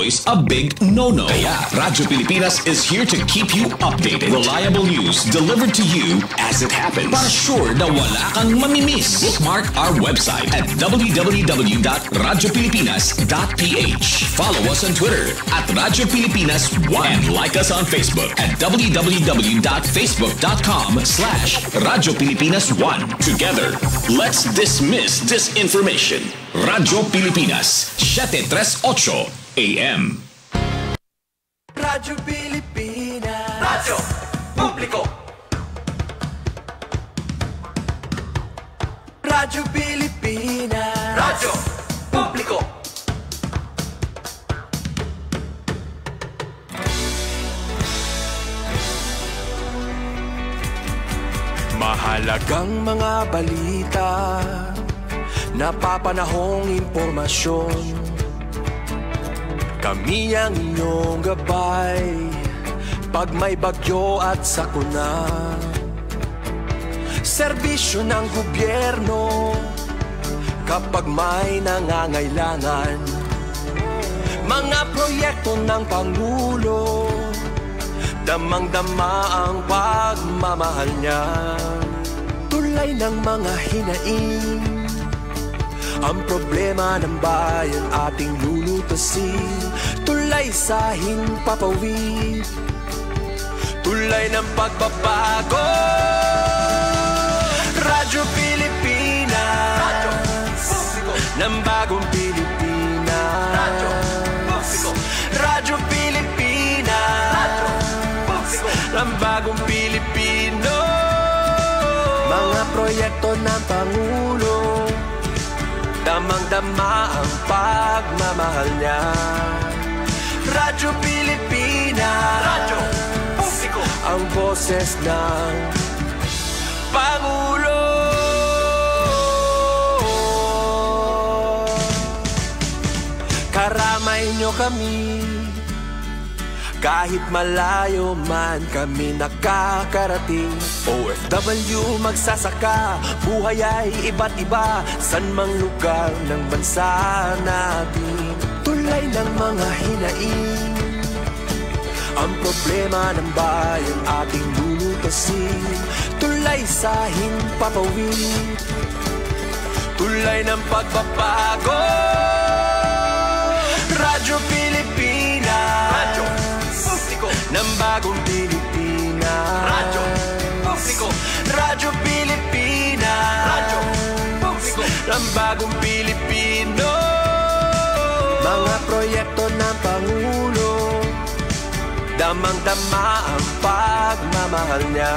is a big no-no. Kaya Radyo Pilipinas is here to keep you updated. Reliable news delivered to you as it happens. Para sure na wala kang mamimiss. Bookmark our website at www.radiopilipinas.ph. Follow us on Twitter at Radyo Pilipinas 1 and like us on Facebook at www.facebook.com/Radyo Pilipinas 1. Together, let's dismiss disinformation. Radyo Pilipinas 738 AM. Radyo Pilipinas. Radyo Publiko. Radyo Pilipinas. Radyo Publiko. Mahalagang mga balita, napapanahong impormasyon. Kami ang inyong gabay pag may bagyo at sakuna. Serbisyo ng gobyerno kapag may nangangailangan. Mga proyekto ng Pangulo, damang-dama ang pagmamahal niya. Tulay ng mga hinaing, ang problema ng bayan ating lulutasin. Tulay sa himpapawid, tulay ng pagbabago. Radyo Pilipinas, Radyo Publiko ng bagong Pilipinas. Radyo Publiko, Radyo Pilipinas, Radyo Publiko ng bagong Pilipino. Mga proyekto ng Pangulo, damang-dama ang pagmamahal niya. Radyo Pilipinas, Radyo Publiko, ang boses ng Pangulo. Karamay niyo kami, kahit malayo man kami nakakarating. OFW magsasaka, buhay ay iba't iba, san mang lugar ng bansa natin. Tulay ng mga hinaing, ang problema ng bayan ating lulutasin. Tulay sa himpapawid, tulay ng pagbabago. Radyo Pilipinas, Radyo Publiko ng bagong Pilipinas. Radyo Publiko, Radyo Pilipinas, Radyo Publiko ng bagong Pilipino. Mga proyekto ng Pangulo, damang-dama ang pagmamahal niya.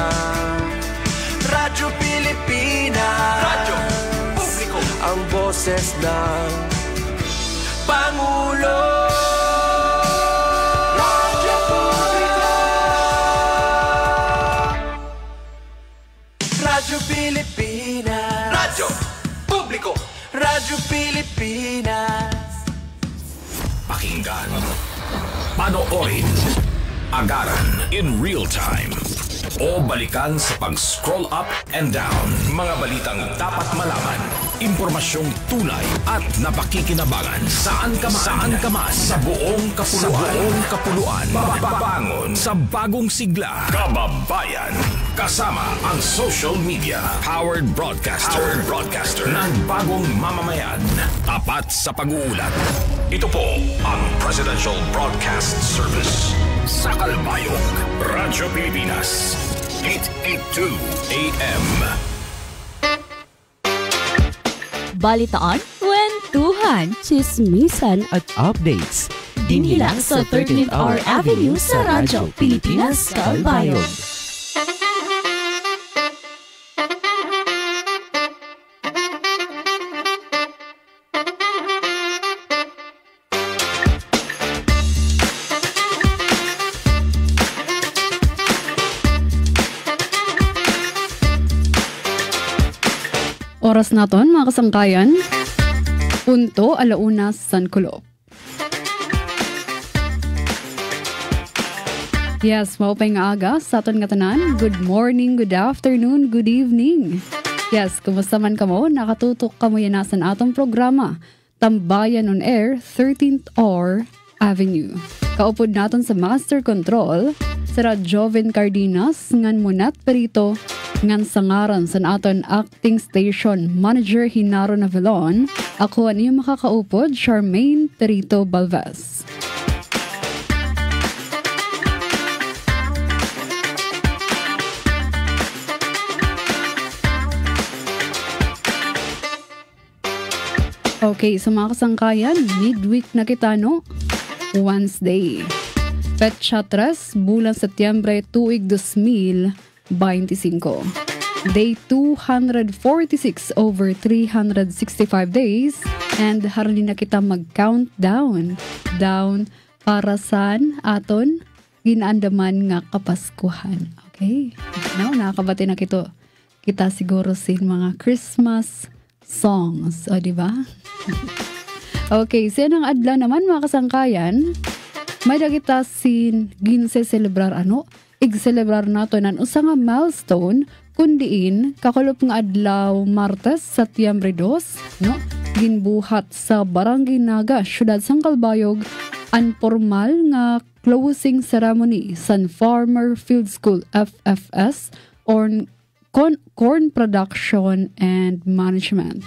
Radyo Pilipinas, Radyo Publiko, ang boses ng Pangulo. Radyo Publiko, Radyo Pilipinas, Radyo Publiko, Radyo Pilipinas. Pakinggan, panoorin, agaran in real time, o balikan sa pag-scroll up and down. Mga balitang dapat malaman, impormasyong tunay at napakikinabangan. Saan ka man, sa buong kapuluan. Babangon sa bagong sigla. Kababayan, kasama ang social media. Powered broadcaster ng bagong mamamayan. Tapat sa pag-uulat. Ito po ang Presidential Broadcast Service. Sa Kalbayog, Radyo Pilipinas, 882 AM. Balitaan, kwentuhan, chismisan at updates. Dinhilang sa 13th Hour Avenue sa Radyo Pilipinas, Kalbayog. Oras naton mga kasangkayan, punto 1:00 San Kulo. Yes, maupay nga aga sa aton nga tanan. Good morning, good afternoon, good evening. Yes, kumusta man kamo? Nakatutok kamo yan nasan atong programa. Tambayan on Air, 13th Hour Avenue. Kaupod naton sa Master Control, Sir Joven Cardenas, ngan munat perito, ngan sangaran sa aton acting station manager Hinaro Navalon, ako ang iyong makakaupod, Charmaine Perito Balvez. Okay, sa mga kasangkayan, midweek na kita, no? Wednesday. Petsa 3, bulan Setyembre, tuig 2025. Day 246 over 365 days. And harali na kita mag-countdown. Down para saan aton ginaandaman nga kapaskuhan. Okay? Now, nakakabati na kita siguro sin mga Christmas songs. O, diba? Okay, siya ng adla naman mga kasangkayan, may dagita sin ginse-celebrar ig-celebrar nato nan usa nga milestone kundiin kakulop nga adlaw Martes, Setyembre 2, no? Ginbuhat sa Barangay Naga, Syudad San Calbayog, ang formal nga closing ceremony sa Farmer Field School FFS or Corn Production and Management.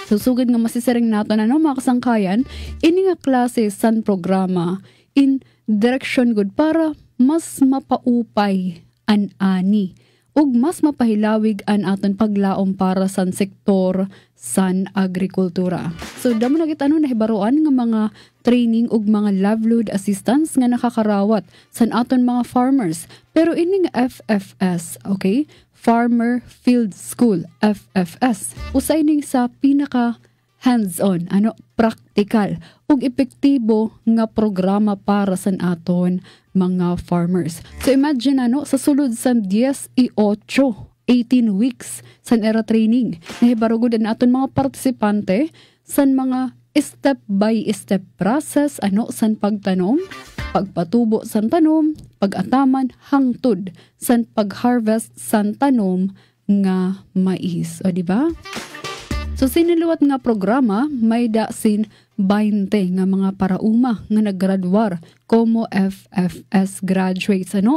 Susugod nga masisiring nato na mga kasangkayan, ini nga klase san programa in direction good para mas mapaupay an ani ug mas mapahilawig an aton paglaom para san sektor san agrikultura. So damo na kita nahibaruan nga mga training ug mga livelihood assistance nga nakakarawat san aton mga farmers. Pero ini nga FFS, okay? Farmer Field School, FFS. Usay ning sa pinaka hands-on, practical ug epektibo nga programa para sa aton mga farmers. So imagine sa sulod sa 18 weeks san era training. Nahibarugod na aton mga partisipante san mga step by step process san pagtanom, pagpatubo san tanom, pag-ataman hangtod san pag-harvest san tanom nga mais. O diba? So siniluwat nga programa may dasin 20 nga mga parauma nga naggraduar como FFS graduates 15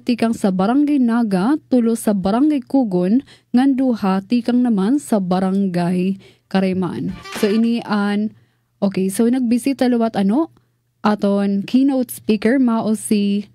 tikang sa Barangay Naga, 3 sa Barangay Kugon, ngan 2 tikang naman sa Barangay Kareman. So okay, so nagbisita luwat aton keynote speaker mao si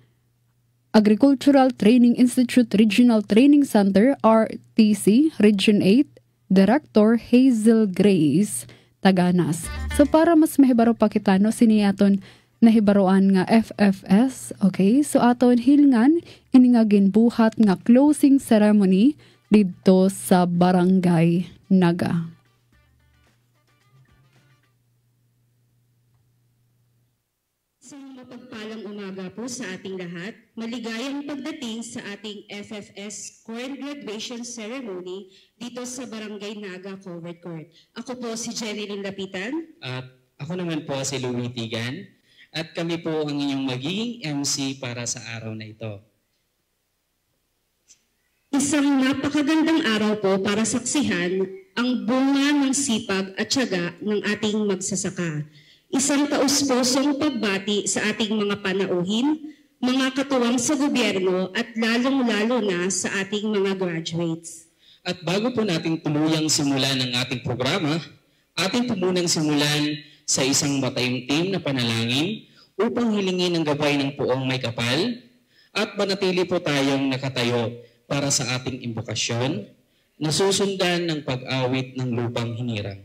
Agricultural Training Institute Regional Training Center RTC Region 8 Director Hazel Grace Taganas. So para mas mahibaro pa kita sini aton nahibaroan nga FFS, okay? So aton hilingan ini nga ginbuhat nga closing ceremony didto sa Barangay Naga. Mapagpalang umaga po sa ating lahat. Maligayang pagdating sa ating FFS Corn Graduation Ceremony dito sa Barangay Naga Covered Court. Ako po si Jerilyn Lapitan. At ako naman po si Louie Tigan. At kami po ang inyong magiging MC para sa araw na ito. Isang napakagandang araw po para saksihan ang bunga ng sipag at tiyaga ng ating magsasaka. Isang taus-pusong pagbati sa ating mga panauhin, mga katuwang sa gobyerno at lalong-lalo na sa ating mga graduates. At bago po nating tuluyang simulan ang ating programa, ating po munang simulan sa isang mataimtim na panalangin upang hilingin ang gabay ng puong may kapal at manatili po tayong nakatayo para sa ating imbokasyon na susundan ng pag-awit ng lupang hinirang.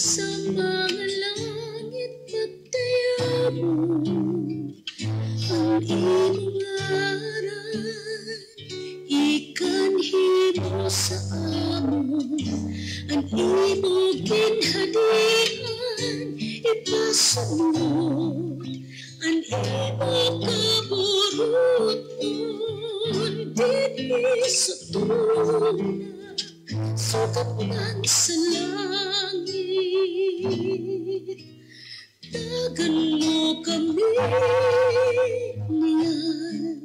Sa mga langit pagtaya mo, ang imong ngaran ikanhimo sa amon, ang imong ginhalian ipasuno, ang imong kaburuton. sa tulog na sukat man sa langit. Tagan mo kami niyan,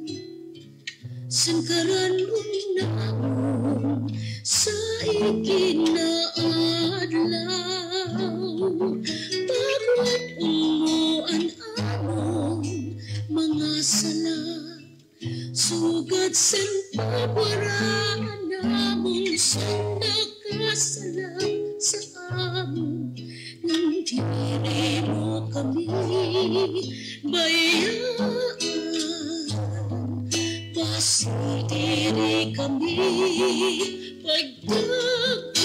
sangkaran unamon sa ikinaadlaw. Pagwat mo ang among mga sala, sugat sen pagwaraan namon sa nakasala sa amon. Nang diri mo kami bayaan, pasidiri kami pagdagod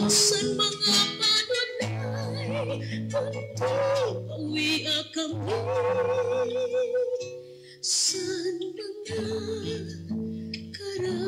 sa mga panunay, kundi pawiya kami sa mga karaan.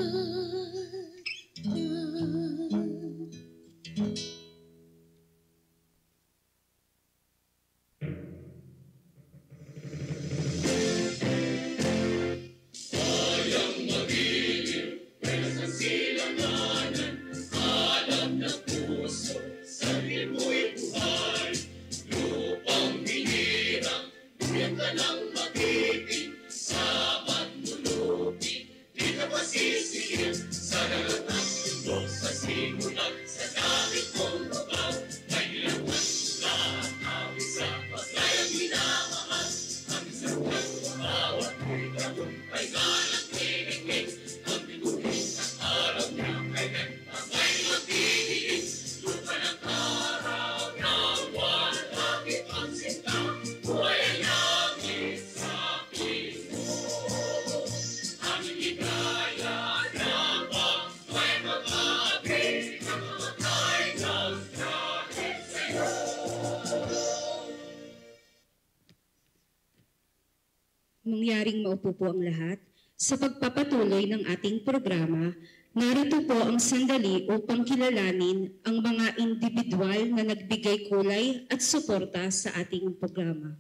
Mangyaring maupo po ang lahat. Sa pagpapatuloy ng ating programa, narito po ang sandali upang kilalanin ang mga individual na nagbigay kulay at suporta sa ating programa.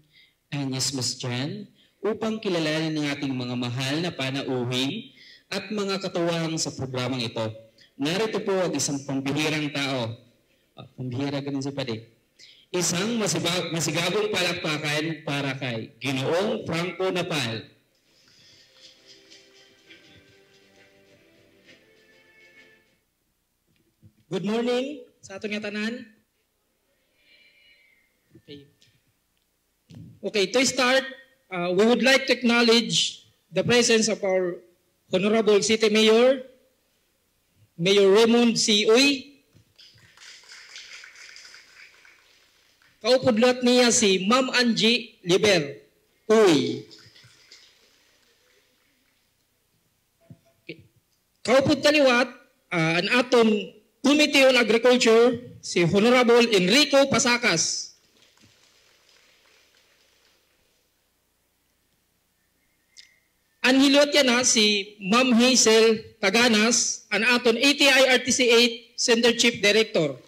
And yes, Ms. Jan, upang kilalanin ng ating mga mahal na panauhin at mga katuwang sa programang ito, narito po ang isang pambihirang tao. Pambihira ganun si Pade. Isang masigabong palakpakan para kay Ginoong Franco Napal. Good morning sa atong tanan. Okay, to start, we would like to acknowledge the presence of our Honorable City Mayor, Mayor Raymond C. Uy. Kaupudlot niya si Ma'am Angie Liber. Uy. Kaupud kaliwat, ang aton Committee on Agriculture, si Honorable Enrico Pasacas. Anhilot yan na si Ma'am Hazel Taganas, ang aton ATI RTC 8 Center Chief Director.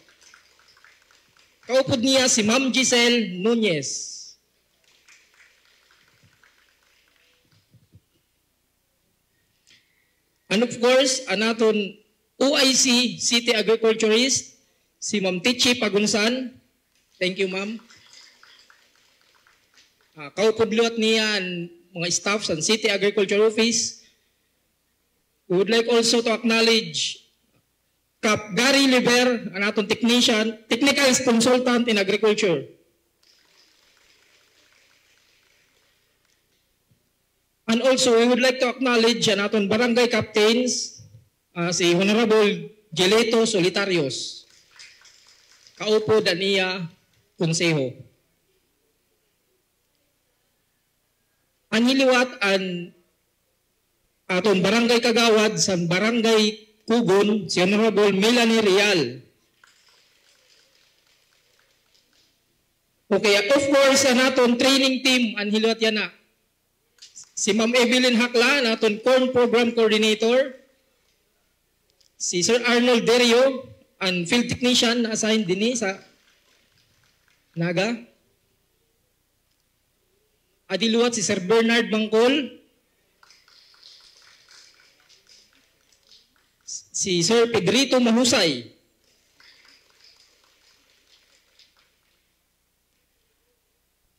Kaupod niya si Ma'am Giselle Nunez. And of course, ang aton OIC City Agriculturist, si Ma'am Tichi Pagunsan. Thank you, Ma'am. Kaupodlot niya ang mga staff sa City Agriculture Office. We would like also to acknowledge Kap Gary Liber, ang atong technician, technical consultant in agriculture. And also, we would like to acknowledge ang atong barangay captains, si Honorable Geleto Solitarios. Kaupo Dania Konseho. Ang hiliwat ang atong barangay kagawad sa barangay Kugon, si Honorable Melanie Real. Okay, of course, ang aton training team, ang hilot yan na. Si Ma'am Evelyn Hakla, ang aton Corn Program Coordinator. Si Sir Arnold Derio, ang field technician na assigned din sa Naga. Adiluwat si Sir Bernard Bangkol. si Sir Pedrito Mahusay.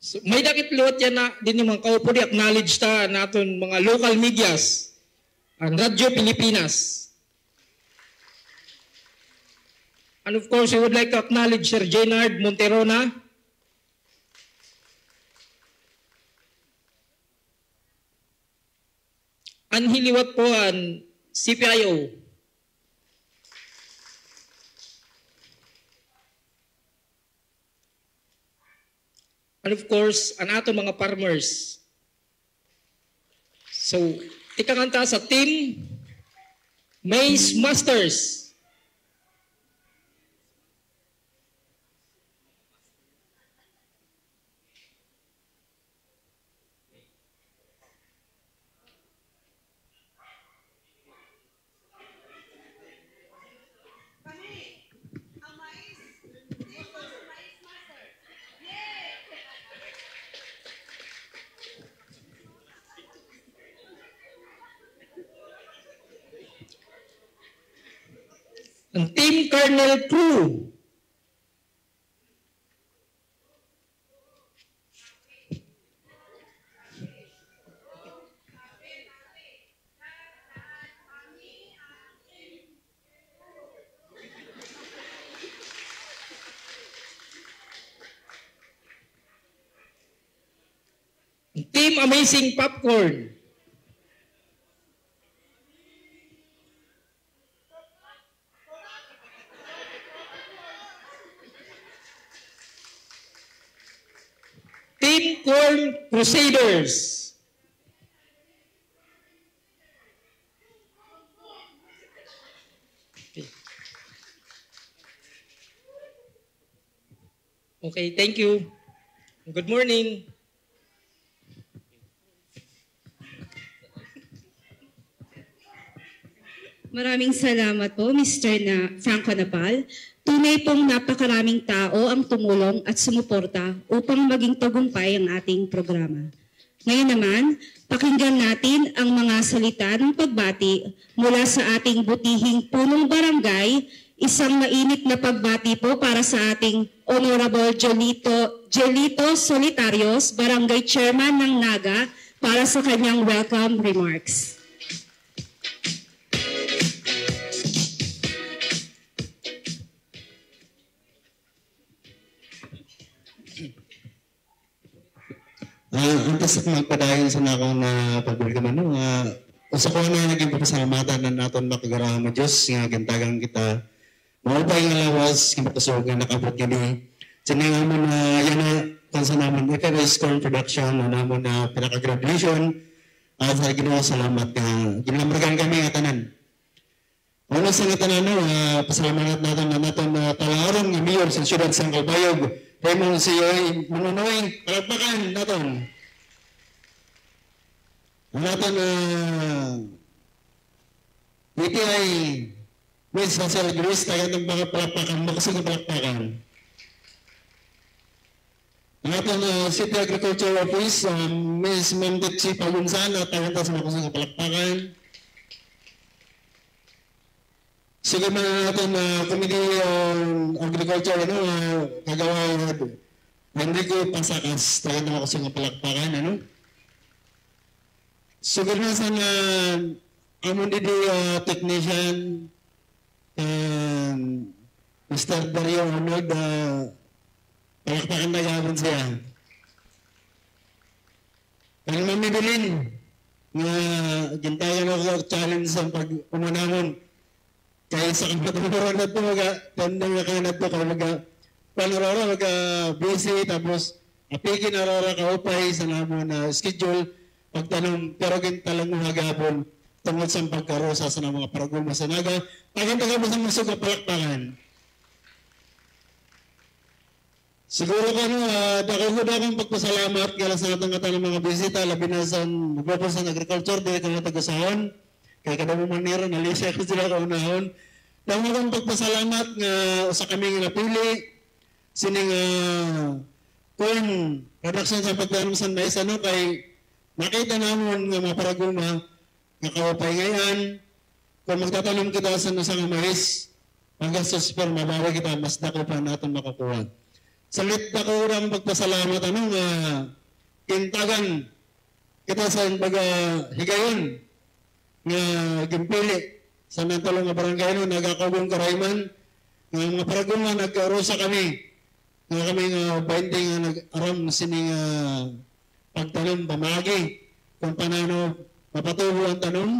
So, may dakit liwat yan na din yung mga kaupo di acknowledge ta naton mga local medias ang Radyo Pilipinas. And of course, we would like to acknowledge Sir Jenard Monterona. Anhiliwat po ang CPIO. And of course, ang ato mga farmers. So, ikakanta sa team Maize Masters. Ang Team Colonel Crew. Ang Team Amazing Popcorn. Team Corn Crusaders. Okay, thank you. Good morning. Maraming salamat po, Mr. Franco Napal. Tunay pong napakaraming tao ang tumulong at sumuporta upang maging tagumpay ang ating programa. Ngayon naman, pakinggan natin ang mga salita ng pagbati mula sa ating butihing punong barangay, isang mainit na pagbati po para sa ating Honorable Jelito Solitarios, Barangay Chairman ng Naga, para sa kanyang welcome remarks. Antes magpadayon sa nako na pagbulgaman no, usa ko na naging papasalamatan na naton makagarahan mo Diyos nga gintagang kita maupay nga lawas kimatusog nga nakabot kini sininga mo na yan na kansa naman FMS Corn Production na namon na pinaka-graduation at sa Ginoo salamat nga ginamragan kami nga tanan. Una sa nga tanan no, pasalamat natin na naton talaron nga mayor sa siyudad sa Calbayog. Raymond Siyoy, manunoy, palagpakan natin. Natin iti ay Miss Marcel Gris, tayo ng mga palagpakan, makasing palagpakan. Natin City Agriculture Office, Miss Mendetsi Pagunsan, tayo sa makasing palagpakan. Sige mga natin Committee on Agriculture, kagawa Enrico Pasakas, tayo na ako sa palakpakan, Sige na sana amon didi technician, Mr. Dario Arnold, palakpakan na gawin siya. Ang mamibilin, nga gintayan ako challenge sa pag-umanamon. Kaya sa kapatuloran na ito, tandang na kayo na ito, kaya panarara, busy, tapos apigin arara kaupay sa namo na schedule, pagtanong, pero gintalang mga gapon, tungkol sa pagkarosa sa mga paragulma sa naga, pagkantaga mo sa musog na palakpakan. Siguro ka dako akong pagpasalamat kaya sa natang ng mga bisita, labi na sa magpapos ng agriculture, di ka na tagasahon, kaya kada mo manira, nalisya ko sila kaunahon. Dahil akong pagpasalamat nga sa kami nga napili, sining corn production sa pagdanom sa mais, kay nakita namon nga mga paragulma, nga kawapay ngayon, kung magtatanom kita sa nasang mais, magastos pero mabawi kita, mas dako pa natin makakuha. Salit ako lang pagpasalamat, kintagan kita sa baga higayon nga gimpili sa natulong nga barangay no, nagakabong karayman, nga mga paragungan, nagkarosa kami, nga kami nga 20 nga nag-aram sining pagtanong pamagi, kung paano mapatubo ang tanong,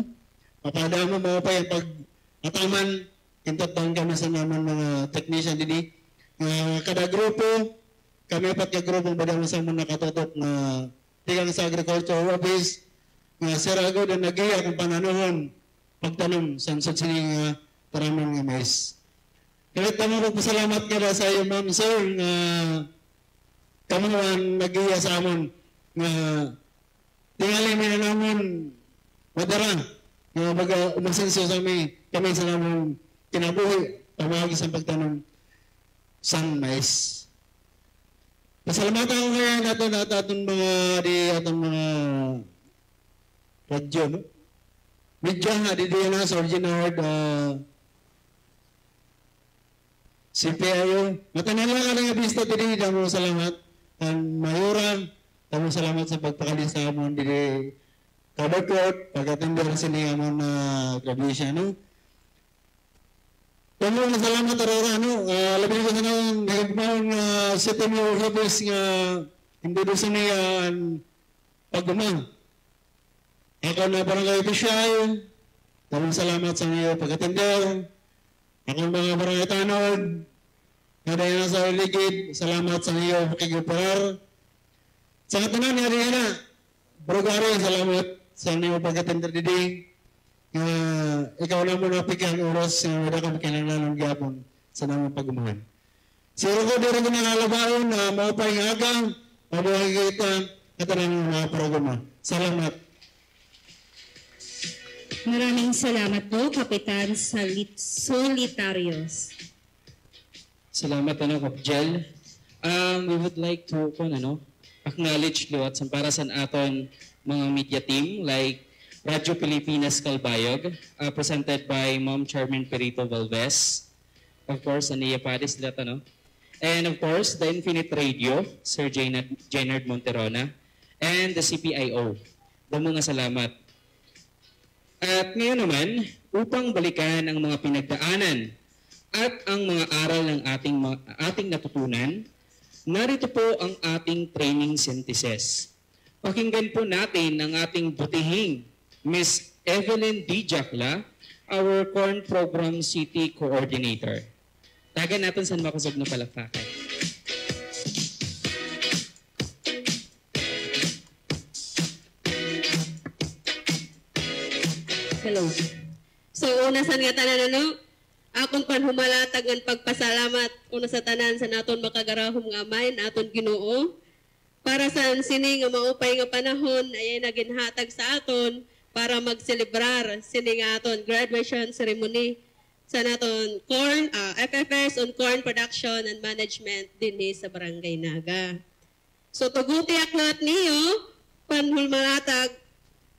mapadama mo pa yung pag-ataman, kintatang kami sa naman mga technician dini. Kada grupo, kami pat ka grupo badang sa mga nakatutok na tigang sa agriculture office, nga sirago na nag-iya kung pananohon, pagtanong sa sining taramang nga mais. Kahit kami magpasalamat ka sa iyo, ma'am, sir, nga kamuhan nag-iya sa amon, nga tingali mo na naman madara, nga baga umasenso sa kami sa naman kinabuhi, pamagi sa pagtanong sang mais. Pasalamatan ko kaya natin at atong mga radyo, no? Medyo nga, di na sa original CPIO. Matanala ka lang yung bista dito, damo salamat. Ang mayura, damo salamat sa pagpakalisa mo dito kabagkot, pag-atender sila mo na graduation, no? Damo na salamat arora, no? Labi ko sa nang nagmahon city mayor office nga hindi doon sa niya pagumang. Ako na barangay official, damo salamat sa niyo pag-atender. Ako mga barangay tanod, nga dahil na sa ligid, salamat sa iyo pakiguparar. Sa katanan nga rin na, Brogari, salamat sa iyo pag-atender didi. Ikaw na muna pikang oras na wala kami kailangan gyapon sa namang pagumahan. Siro ko din rin nangalabaon na maupay nga agang, mabuhay kita, katanan mga programa. Salamat. Maraming salamat po, Kapitan Solitarios. Salamat, Kapjel. We would like to acknowledge at para sa aton mga media team like Radyo Pilipinas Calbayog, presented by Ma'am Charmaine Perito Valves. Of course, Ania Padis lahat, And of course, the Infinite Radio, Sir Jaynard Monterona, and the CPIO. Mga salamat. At ngayon naman, upang balikan ang mga pinagdaanan at ang mga aral ng ating natutunan, narito po ang ating training synthesis. Pakinggan po natin ang ating butihing Miss Evelyn D. Jacla, our Corn Program City Coordinator. Tagan natin sa makusog na palakpakan. Hello. So, una sa nga tanan, akong panhumalatag ng pagpasalamat una sa tanan sa naton makagarahom nga amay, naton Ginoo. Para sa sini nga maupay nga panahon, ay naginhatag sa aton para magselebrar sini nga aton graduation ceremony sa naton corn, FFS on Corn Production and Management dinhi sa Barangay Naga. So, tuguti aklat niyo, panhumalatag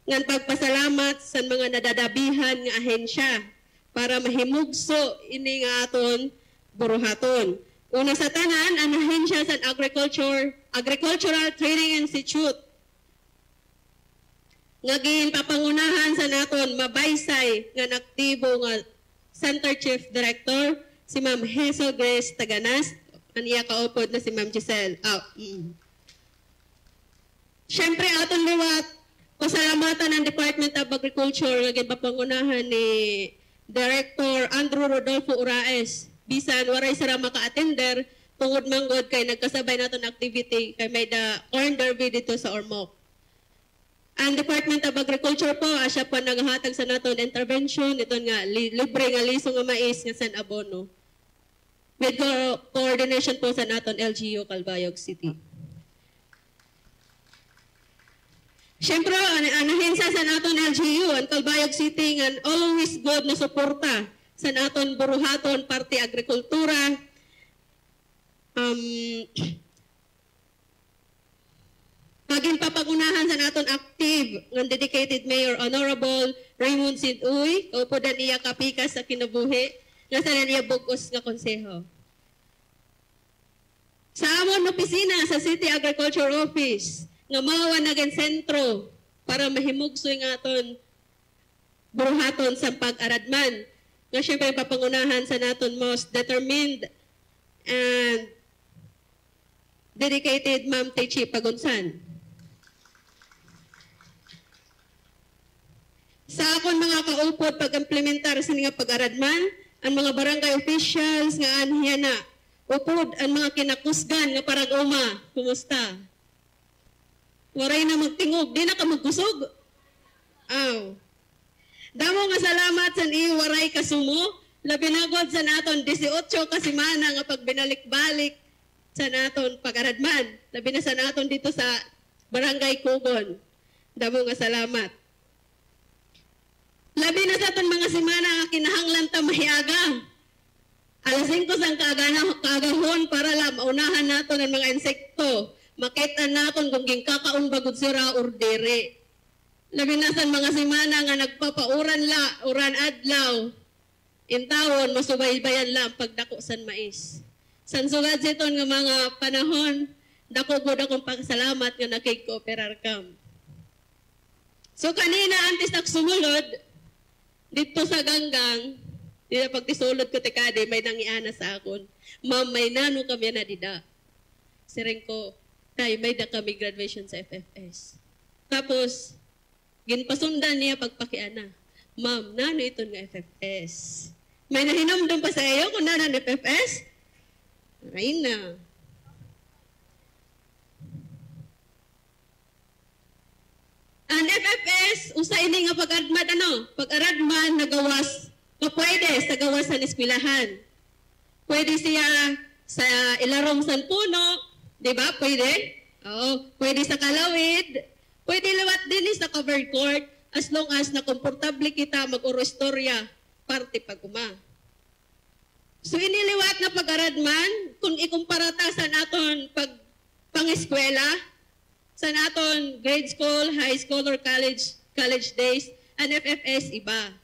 ngan pagpasalamat sa mga nadadabihan nga ahensya para mahimugso ini nga aton buruhaton. Una sa tanan, ang ahensya sa Agricultural Training Institute nga papangunahan sa naton mabaysay nga aktibo nga Center Chief Director si Ma'am Hazel Grace Taganas, aniya kaupod na si Ma'am Giselle. Siyempre aton liwat pasalamatan ng Department of Agriculture nga papangunahan ni Director Andrew Rodolfo Uraes. Bisan waray sara maka-attender tungod manggod kay nagkasabay naton activity kay may the corn derby dito sa Ormoc. Ang Department of Agriculture po asya pa naghatag sa naton intervention ito nga libre nga liso nga mais nga san abono. With coordination po sa naton LGU Calbayog City. Siyempre, anahensa sa naton LGU, ang Calbayog City, nga always good na suporta sa naton buruhaton, parte agrikultura. Pagin papagunahan sa naton active ng dedicated Mayor Honorable Raymond Siduy, kaupodan iya kapikas sa kinabuhi, nga sa niya bugos nga konseho. Sa amon opisina sa City Agriculture Office, nga mawa naging sentro para mahimugsoy nga aton buhaton sa pag-aradman. Nga siyempre papangunahan sa naton most determined and dedicated Ma'am Techi Pagunsan. Sa akong mga kaupod pag-implementar sa nga pag-aradman, ang mga barangay officials nga anhiya na, upod ang mga kinakusgan nga parang uma, kumusta? Waray na magtingog, di na ka magkusog. Aw. Damo nga salamat sa iyo waray kasumo, labinagod sa naton 18 ka semana nga pagbinalik-balik sa naton pag-aradman. Labi na sa naton dito sa Barangay Kugon. Damo nga salamat. Labi na sa aton mga semana nga kinahanglan ta mahiaga. Alas 5 sang kaagahon para lang maunahan naton ang mga insekto. Makita naton kung ginkakaon bagod sira or diri. Labi na sa mga semana nga nagpapauran uran adlaw. Intawon masubaybayan lang pagdako san mais. San sugad siton nga mga panahon, dako gud akong pasalamat nga nakig-cooperar kam. So kanina antes sumulod dito sa Ganggang, di na pagtisulod ko tikade, may nangiana sa akon. Ma'am, may nano kami na dida. Siring ko, tay, may da kami graduation sa FFS. Tapos, ginpasundan niya pagpakiana. Ma'am, nano ito nga FFS. May nahinamdom pa sa iyo kung nano FFS? Ay na. Ang FFS, usa ini nga pag-aradman nagawas, pwede sa gawas sa eskwelahan. Pwede siya sa ilarong san puno, di ba? Pwede. Oo. Pwede sa kalawid. Pwede liwat din sa covered court as long as na komportable kita mag-orostorya parte pag-uma. So iniliwat na pag-aradman, kung ikumpara ta sa naton pang-eskwela, sa naton grade school, high school, or college days, ang FFS iba.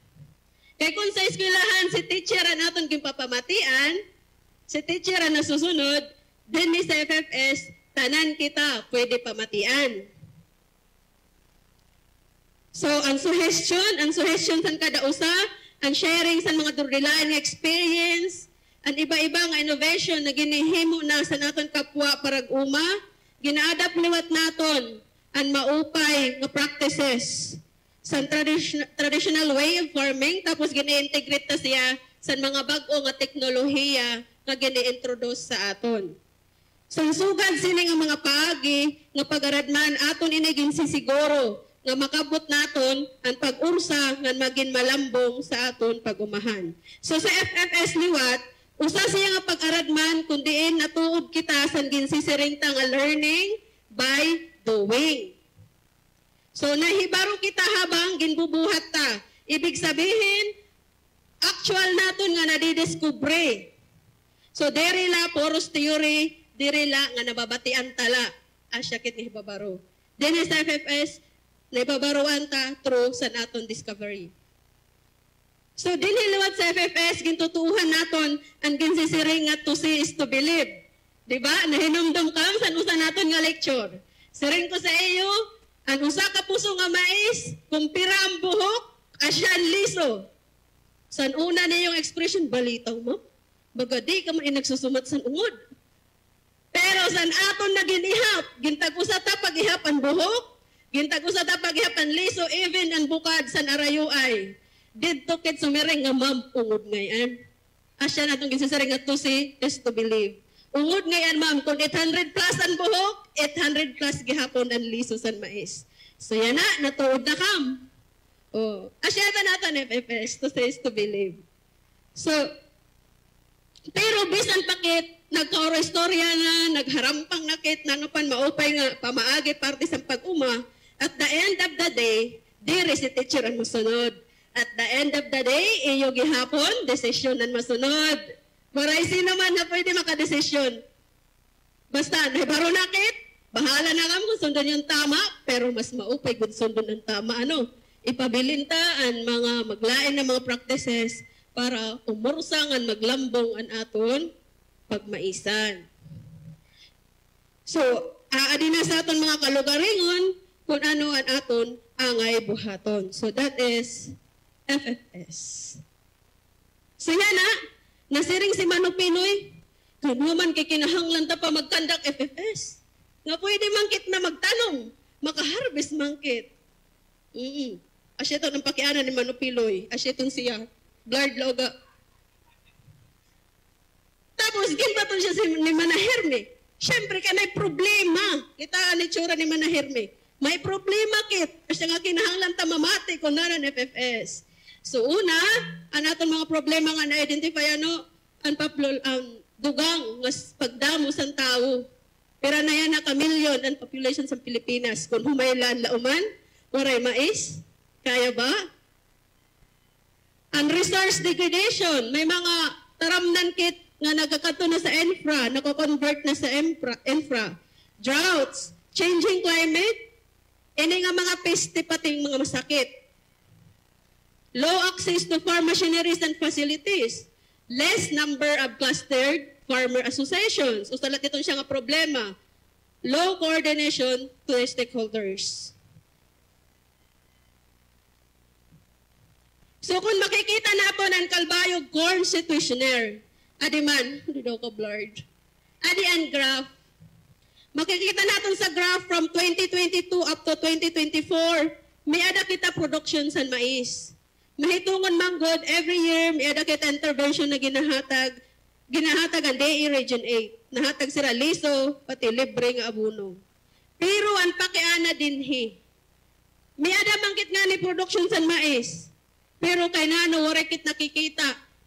Kaya kung sa eskwelahan, si teacher ang naton kimpapamatian, si teacher ang nasusunod, din ni sa FFS, tanan kita pwede pamatian. So, ang suggestion sa kada usa, ang sharing sa mga durilain nga experience, ang iba-iba nga innovation na ginihimo na sa naton kapwa parag uma, gina-adapt liwat naton ang maupay nga practices sa traditional way of farming, tapos gini-integrate ta siya sa mga bag-o nga teknolohiya nga gini-introduce sa aton. So, sugad sini nga mga paagi nga pag-aradman aton inigin sisiguro nga makabot naton ang pag-ursa nga maging malambong sa aton pag-umahan. So sa FFS liwat, usa siya nga pag-aradman kung diin natuod kita sa ginsisiring ta nga learning by doing. So nahibaro kita habang ginbubuhat ta. Ibig sabihin, actual naton nga nadidiskubre. So diri la poros theory, diri la nga nababatian tala. Asyakit ni hibabaro. Din sa FFS, naibabaruan ta through sa naton discovery. So, diniliwat sa FFS, gintutuuhan naton ang ginsisiring nga to see is to believe. Diba? Nahinumdum kam sa usa naton nga lecture. Siring ko sa iyo, ang usa ka puso nga mais, kumpira ang buhok, asyan liso. San una na yung expression, balitaw mo? Baga di ka man nagsusumat sa ungod. Pero san aton na ginihap, gintag-usa ta pag-ihap ang buhok, gintag-usa ta pag-ihap ang liso, even ang bukad san arayuay. Didto ket sumiring nga ma'am, ungod ngayon. Asya na itong ginsisaring nga to see is to believe. Ungod ngayon ma'am, kung 800 plus ang buhok, 800 plus gihapon ang liso san mais. So yan na, natuod na kam. Oh, asya na natin FFS, to see is to believe. So, pero bisan pakit, nagkaoro-istorya na, nagharampang nakit, nanupan maupay nga, pamaagi parte sa pag-uma, at the end of the day, diri si teacher ang masunod. At the end of the day, iyo gihapon, desisyon ang masunod. Maray sino man na pwede makadesisyon. Basta, nahibaro nakit, Bahala na kamo kung sundon yung tama, pero mas maupay kung sundon ng tama. Ipabilinta ang mga maglain na mga practices para umursangan maglambong ang aton pagmaisan. So, aadi na sa aton mga kalugaringon kung ano ang aton angay buhaton. So, that is FFS. So, yan nasiring si Manong Pinoy, kanuman kay kinahanglan ta pa magkandak FFS. Nga pwede mangkit na magtanong, makaharvest mangkit. Asya ito ng pakianan ni Manong Pinoy. Asya itong siya. Blard loga. Tapos, ginbaton siya ni Manahirme. Siyempre ka may problema. Kita ang itsura ni Manahirme. May problema kit. Asya nga kinahanglan ta mamati kung nanan FFS. So, una, ang aton mga problema nga na-identify ang dugang ng pagdamo sa tao. Pero na yan naka-million ang population sa Pilipinas. Kung humaylan lauman, waray mais, kaya ba? Ang resource degradation, may mga taramnan kit nga nagkakato na sa infra, nako-convert na sa infra. Droughts, changing climate, ini nga mga peste pating mga masakit. Low access to farm machineries and facilities. Less number of clustered farmer associations. Usalat itong siya nga problema. Low coordination to the stakeholders. So kung makikita natin ang Kalbayog corn situationnaire, adiman, hindi daw ka blurred. Adi ang graph. Makikita natin sa graph from 2022 up to 2024, may ada kita production sa mais. Mahitungon manggod, every year, may ada kita intervention na ginahatag ang DE Region 8. Nahatag sila liso, pati libre nga abuno. Pero ang pakiana dinhi. May ada mangkit nga ni production sa mais. Pero kay nano, warekit nakikita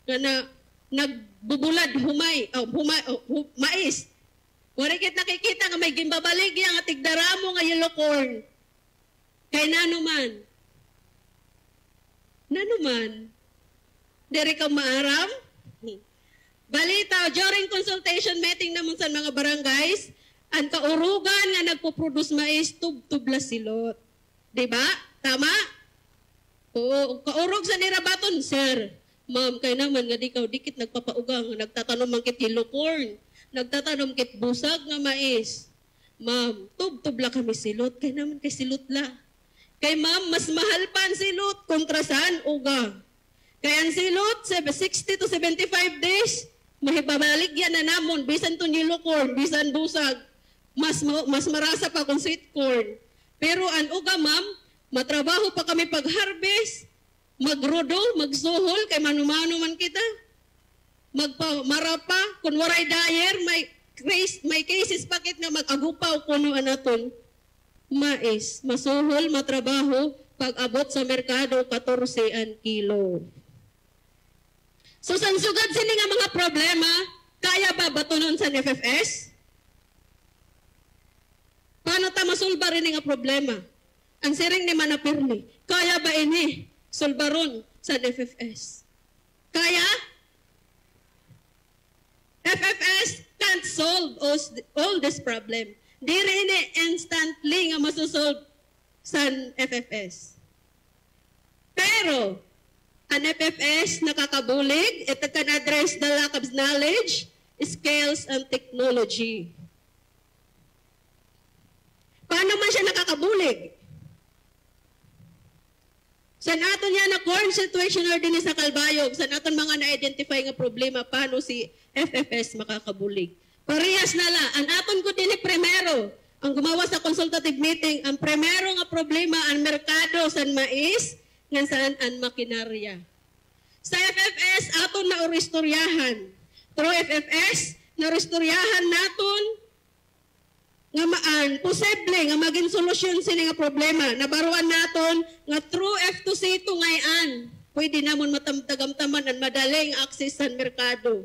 na nagbubulad mais. Warekit nakikita nga may gimbabalig yang atigdaramo nga yellow corn. Kay nano man. Nano man. Dere ka maaram? Balita, during consultation meeting naman sa mga barangays, ang kaurugan nga nagpo-produce mais, tub-tubla silot. Diba? Tama? Oo, kaurog sa nirabaton, sir. Ma'am, kay naman nga di dikit nagpapaugang, nagtatanom man kit yellow corn, nagtatanom kit busag nga mais. Ma'am, tub-tubla kami silot, kay naman kay silot la. Kay ma'am, mas mahal pa ang silot kontra saan uga. Kaya ang silot, 60 to 75 days, mahibabalik yan na namon, bisan to yellow corn, bisan busag, mas marasa pa kung sweet corn. Pero ang uga, ma'am, matrabaho pa kami pag-harvest, magrodo, magsuhol, kay mano-mano man kita. Magpamarapa, kung waray dyer, may cases pakit nga mag-agupaw kuno anaton. Mais, masuhol, matrabaho, pag-abot sa merkado, 14 ang kilo. So, sansugad sini nga mga problema, kaya ba batunon sa FFS? Paano ta masulba rin nga problema? Ang siring ni Manapirli, kaya ba ini sulbaron sa FFS? Kaya? FFS can't solve all this problem. Di rin instantly nga masusolve sa FFS. Pero, ang FFS nakakabulig, it can address the lack of knowledge, skills, and technology. Paano man siya nakakabulig? Sa naton niya na corn situationnaire din sa Kalbayog, sa naton mga na-identify nga problema, paano si FFS makakabulig? Parehas na la, ang aton ko din primero, ang gumawa sa consultative meeting, ang primero nga problema, ang merkado sa mais, nga saan ang makinarya. Sa FFS, aton na oristoryahan. Through FFS, na oristoryahan naton nga posible nga maging solusyon sini nga problema. Nabaruan naton nga through F2C ngayon, pwede namon matamtagamtaman ang madaling access sa merkado.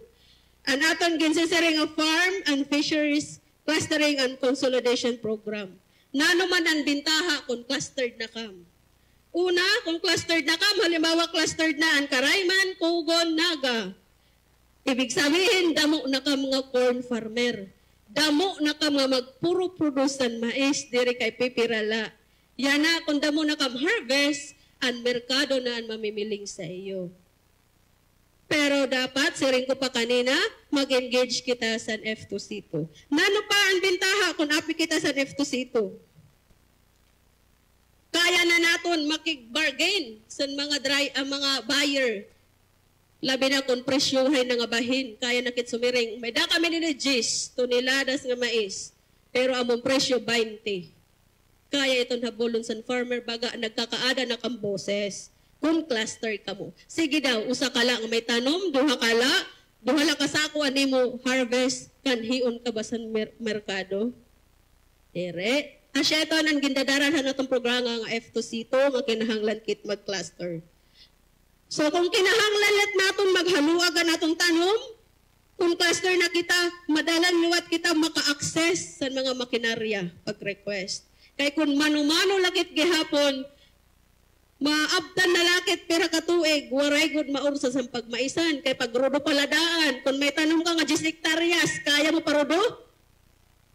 Ang aton ginsisiring nga farm and fisheries clustering and consolidation program. Nano man ang bintaha kung clustered na kam. Una, kung clustered na kam, halimbawa clustered na ang Karayman, Kugon, Naga. Ibig sabihin, damo na ka mga corn farmer. damo na ka magpuro produce ng mais, diri kay pipirala. Yan na, kung damo na kam harvest, ang merkado na ang mamimiling sa iyo. Pero dapat, siring ko pa kanina, mag-engage kita sa F2C2. Nano pa ang bintaha kung api kita sa F2C2? Kaya na naton makig-bargain sa mga mga buyer. Labi na kung presyohay na nga bahin, kaya na kit sumiring. May da kami ni Gis, toneladas nga mais, pero among presyo 20. Kaya itong habulon sa farmer baga nagkakaada na kang boses. Kung cluster ka mo. Sige daw, usa ka lang may tanom, duha la kasako ani mo harvest, kanhiun ka ba sa merkado? Ere. Asya ito nang gindadarahan na itong programa nga F2C2, nga kinahanglan kit mag-cluster. So kung kinahanglan let naton maghaluag na natong tanom, kung cluster na kita, madalang luwat kita maka-access sa mga makinarya pag-request. Kaya kung mano-mano lakit gihapon, maabtan na lakit pera katuig, waray good maursa sa pagmaisan. Kaya pag rodo paladaan, kung may tanong ka nga 10 hektaryas, kaya mo parodo?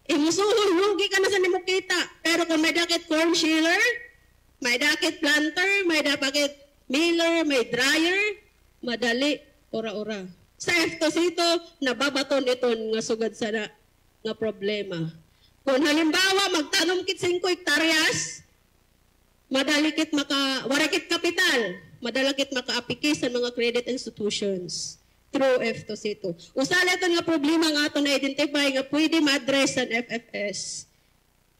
Imusuhon, lugi ka na sa nimo kita. Pero kung may dakit corn shearer, may dakit planter, may dakit miller, may dryer, madali, ora-ora. Sa F2C2, nababaton iton nga sugad sa nga problema. Kung halimbawa, magtanom kit 5 hektaryas, madalikit warakit kapital, madalakit maka-apiki sa mga credit institutions through F2C2. Usala ito nga problema nga ito na-identify nga pwede ma-address sa FFS.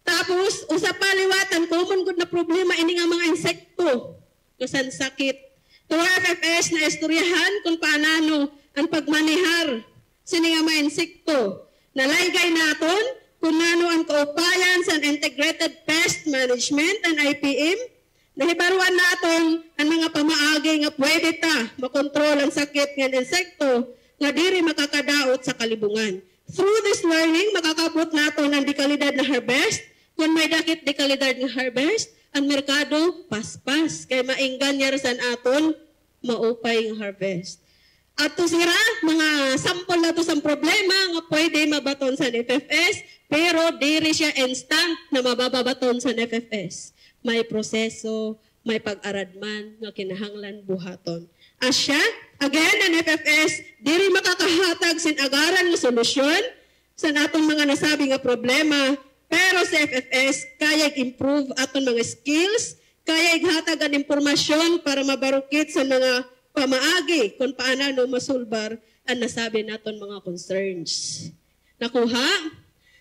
Tapos, usapaliwatan, common good na problema ini nga mga insekto, kusan sakit. To FFS na istoryahan kung paanano ang pagmanihar sini nga mga insekto. Nalaygay naton, kung ano ang kaupayan sa Integrated Pest Management and IPM, nahibaruan naton ang mga pamaagi nga pwede ta makontrol ang sakit ng insekto nga diri makakadaot sa kalibungan. Through this learning, makakabot naton ang dekalidad na harvest. Kung may dakit dekalidad na harvest, ang merkado paspas. Kaya mainggan niya sa aton maupay ng harvest. At to sira, mga sample na to sa problema nga pwede mabaton sa FFS, pero diri siya instant na mababaton sa FFS. May proseso, may pag-aradman nga kinahanglan buhaton. Asya, again, ang FFS, diri makakahatag sin agaran nga solusyon sa natong mga nasabi nga problema, pero sa FFS, kaya improve aton mga skills, kaya ighatag ang impormasyon para mabarukit sa mga pamaagi kung paano masulbar ang nasabi naton mga concerns. Nakuha?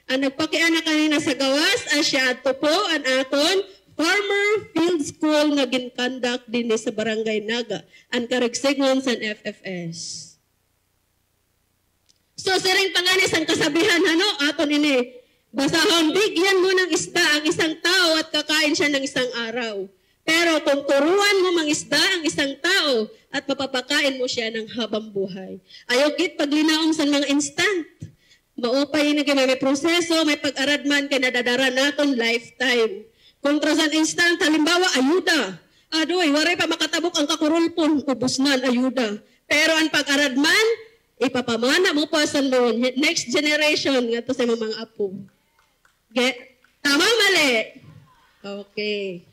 Ang nagpakiana kanina sa gawas, asya ato po ang aton Farmer Field School na ginconduct din sa Barangay Naga, ang karagsigon sa FFS. So, siring panganis ang kasabihan, aton ini, basahon, bigyan mo ng isda ang isang tao at kakain siya ng isang araw. Pero kung turuan mo mangisda ang isang tao at mapapakain mo siya ng habang buhay. Ayaw kit paglinaong sa mga instant. Maupay na may proseso, may pag-aradman kay nadadara naton lifetime. Kung trasan instant, halimbawa, ayuda. Adoy, waray pa makatabok ang kakurulpon, ubos na ang ayuda. Pero ang pag-aradman, ipapamana mo pa sa next generation nga to sa mga apo. Tama mali? Okay.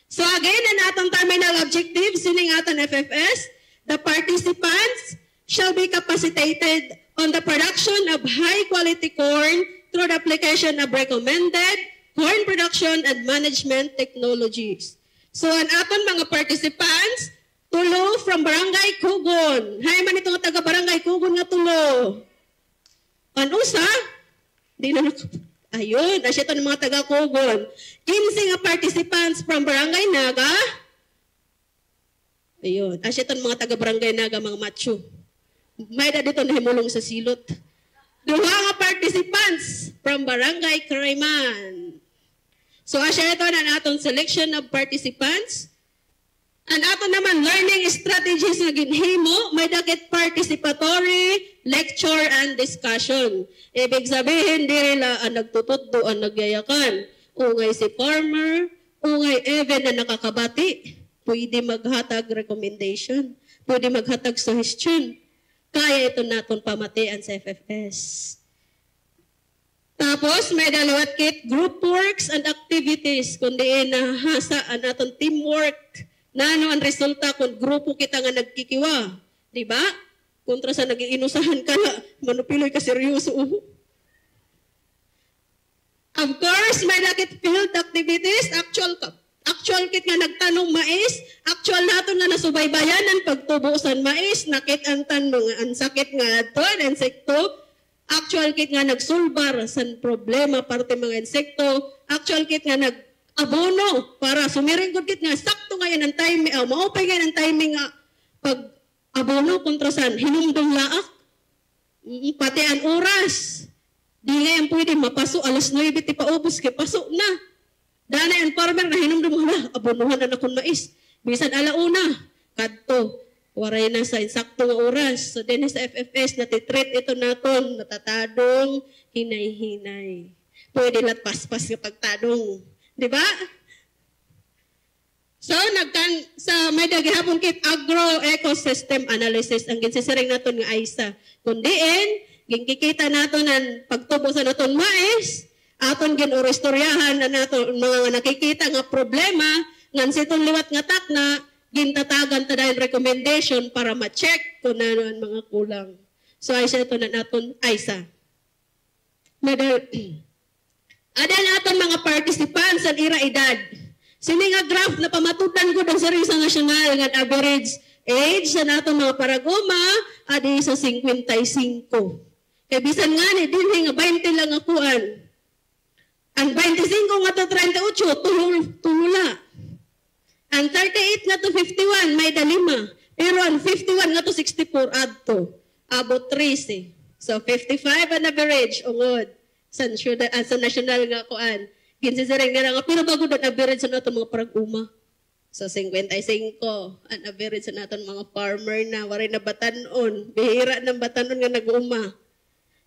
So again, ang atong terminal objectives, sining atong FFS, the participants shall be capacitated on the production of high-quality corn through the application of recommended corn production and management technologies. So ang atong mga participants, tulo from Barangay Kugon. Hay man itong taga Barangay Kugon nga tulo. Anusa? Di na ayun, asya ito ng mga taga-Kugon. 15 nga participants from Barangay Naga. Ayun, asya ito ng mga taga-Barangay Naga, mga macho. May da dito nahimulong sa silot. Duha nga participants from Barangay Karayman. So asya ito na atong selection of participants. Ang ato naman learning strategies nga ginhimo, may dakit participatory, lecture, and discussion. Ibig sabihin, diri la ang nagtutuddo, ang nagyayakan. Ungay si farmer, ungay even na nakakabati, pwede maghatag recommendation, pwede maghatag suggestion. Kaya ito naton pamatian sa FFS. Tapos, may dalawat kit group works and activities, kundi nahasa ang atong teamwork, na ano ang resulta kung grupo kita nga nagkikiwa. Diba? Kontra sa nag-iinusahan ka na, manupiloy ka seryoso. Of course, may nakit field activities, actual kit nga nagtanong mais, actual nato nga nasubaybayan ang pagtubo sa mais, nakit ang tanong ang sakit nga ato, insekto, actual kit nga nagsulbar sa problema parte mga insekto, actual kit nga nag-abono para sumiring kit nga sakto ngayon ang timing, maupay ngayon ang timing nga pag-abono kontra sa hinumdong laak, pati ang oras. Di ngayon pwede mapaso, alas 9 ti paubos, kay paso na. Dana yung farmer na hinumdum mo, abonuhan na akong mais. Bisan alauna, kadto, waray na sa insakto nga oras. So din sa FFS, natitreat ito naton, natatadong, hinay-hinay. Pwede lat paspas nga pagtadong. Di ba? So, sa may dagihapon kit agro-ecosystem analysis, ang ginsisiring naton nga AISA. Kundiin, ginkikita naton ang pagtubo sa naton mais, aton ginurestoryahan na nato mga nakikita nga problema ngan sitong liwat nga takna gintatagan ta dahil recommendation para ma-check kung ano ang mga kulang. So ay siya ito na naton AISA. Adal naton mga participants ang ira edad. Sini nga graph na pamatudan ko ng Servisyo Nasyonal nga average age sa naton mga paraguma adi sa 55. Kaya bisan nga ni dinhi nga 20 lang akuan. Ang 25 nga to 38, tulula. Ang 38 nga to 51, may dalima. Pero ang 51 nga to 64, adto. Abot 13. So, 55 an average, ungod. Sa national nga kuan. Ginsisiring nga nga, pero bago doon average sa natin mga parag-uma. So, 55, an average sa natin mga farmer na, waray na batanon. Bihira ng batanon nga nag-uma.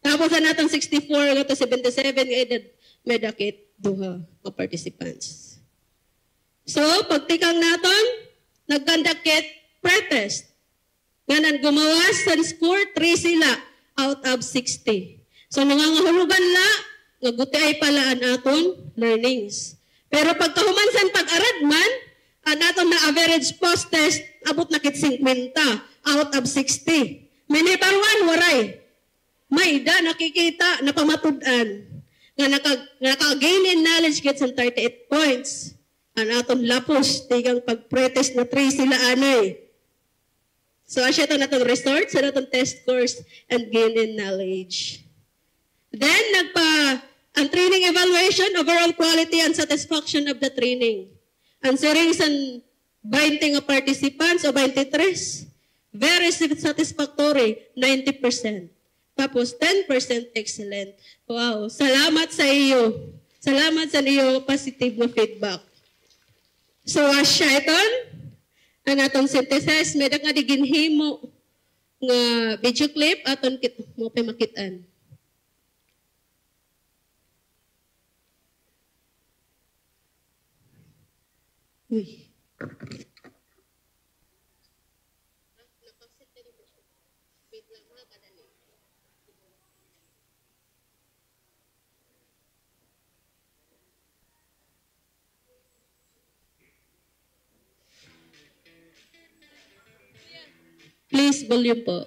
Tapos sa natin 64 nga to 77 nga edad, may dakit duha mga participants. So, pagtikang naton, nagkandakit pretest. Nganan gumawas sa score, 3 sila out of 60. So, nangangahulugan la, nagutiay pala ang aton learnings. Pero pagkahumansan pag-arad man, ang aton na average post-test, abot na kit 50 out of 60. Minibarwan, waray. May da nakikita na pamatudan nga naka-gain in knowledge gets ang 38 points. Ang aton lapos, tigang pag-pretest na 3 sila anay. So, asya ito natong resort sa natong test course and gain in knowledge. Then, ang training evaluation, overall quality and satisfaction of the training. Ang series ang 20 nga participants o 23, very satisfactory, 90%. Tapos 10% excellent. Wow, salamat sa iyo. Salamat sa iyo positive na feedback. So, asya iton, ang atong synthesis, may nga diginhimo nga video clip aton mo pa makitaan. Uy. Please, volume po.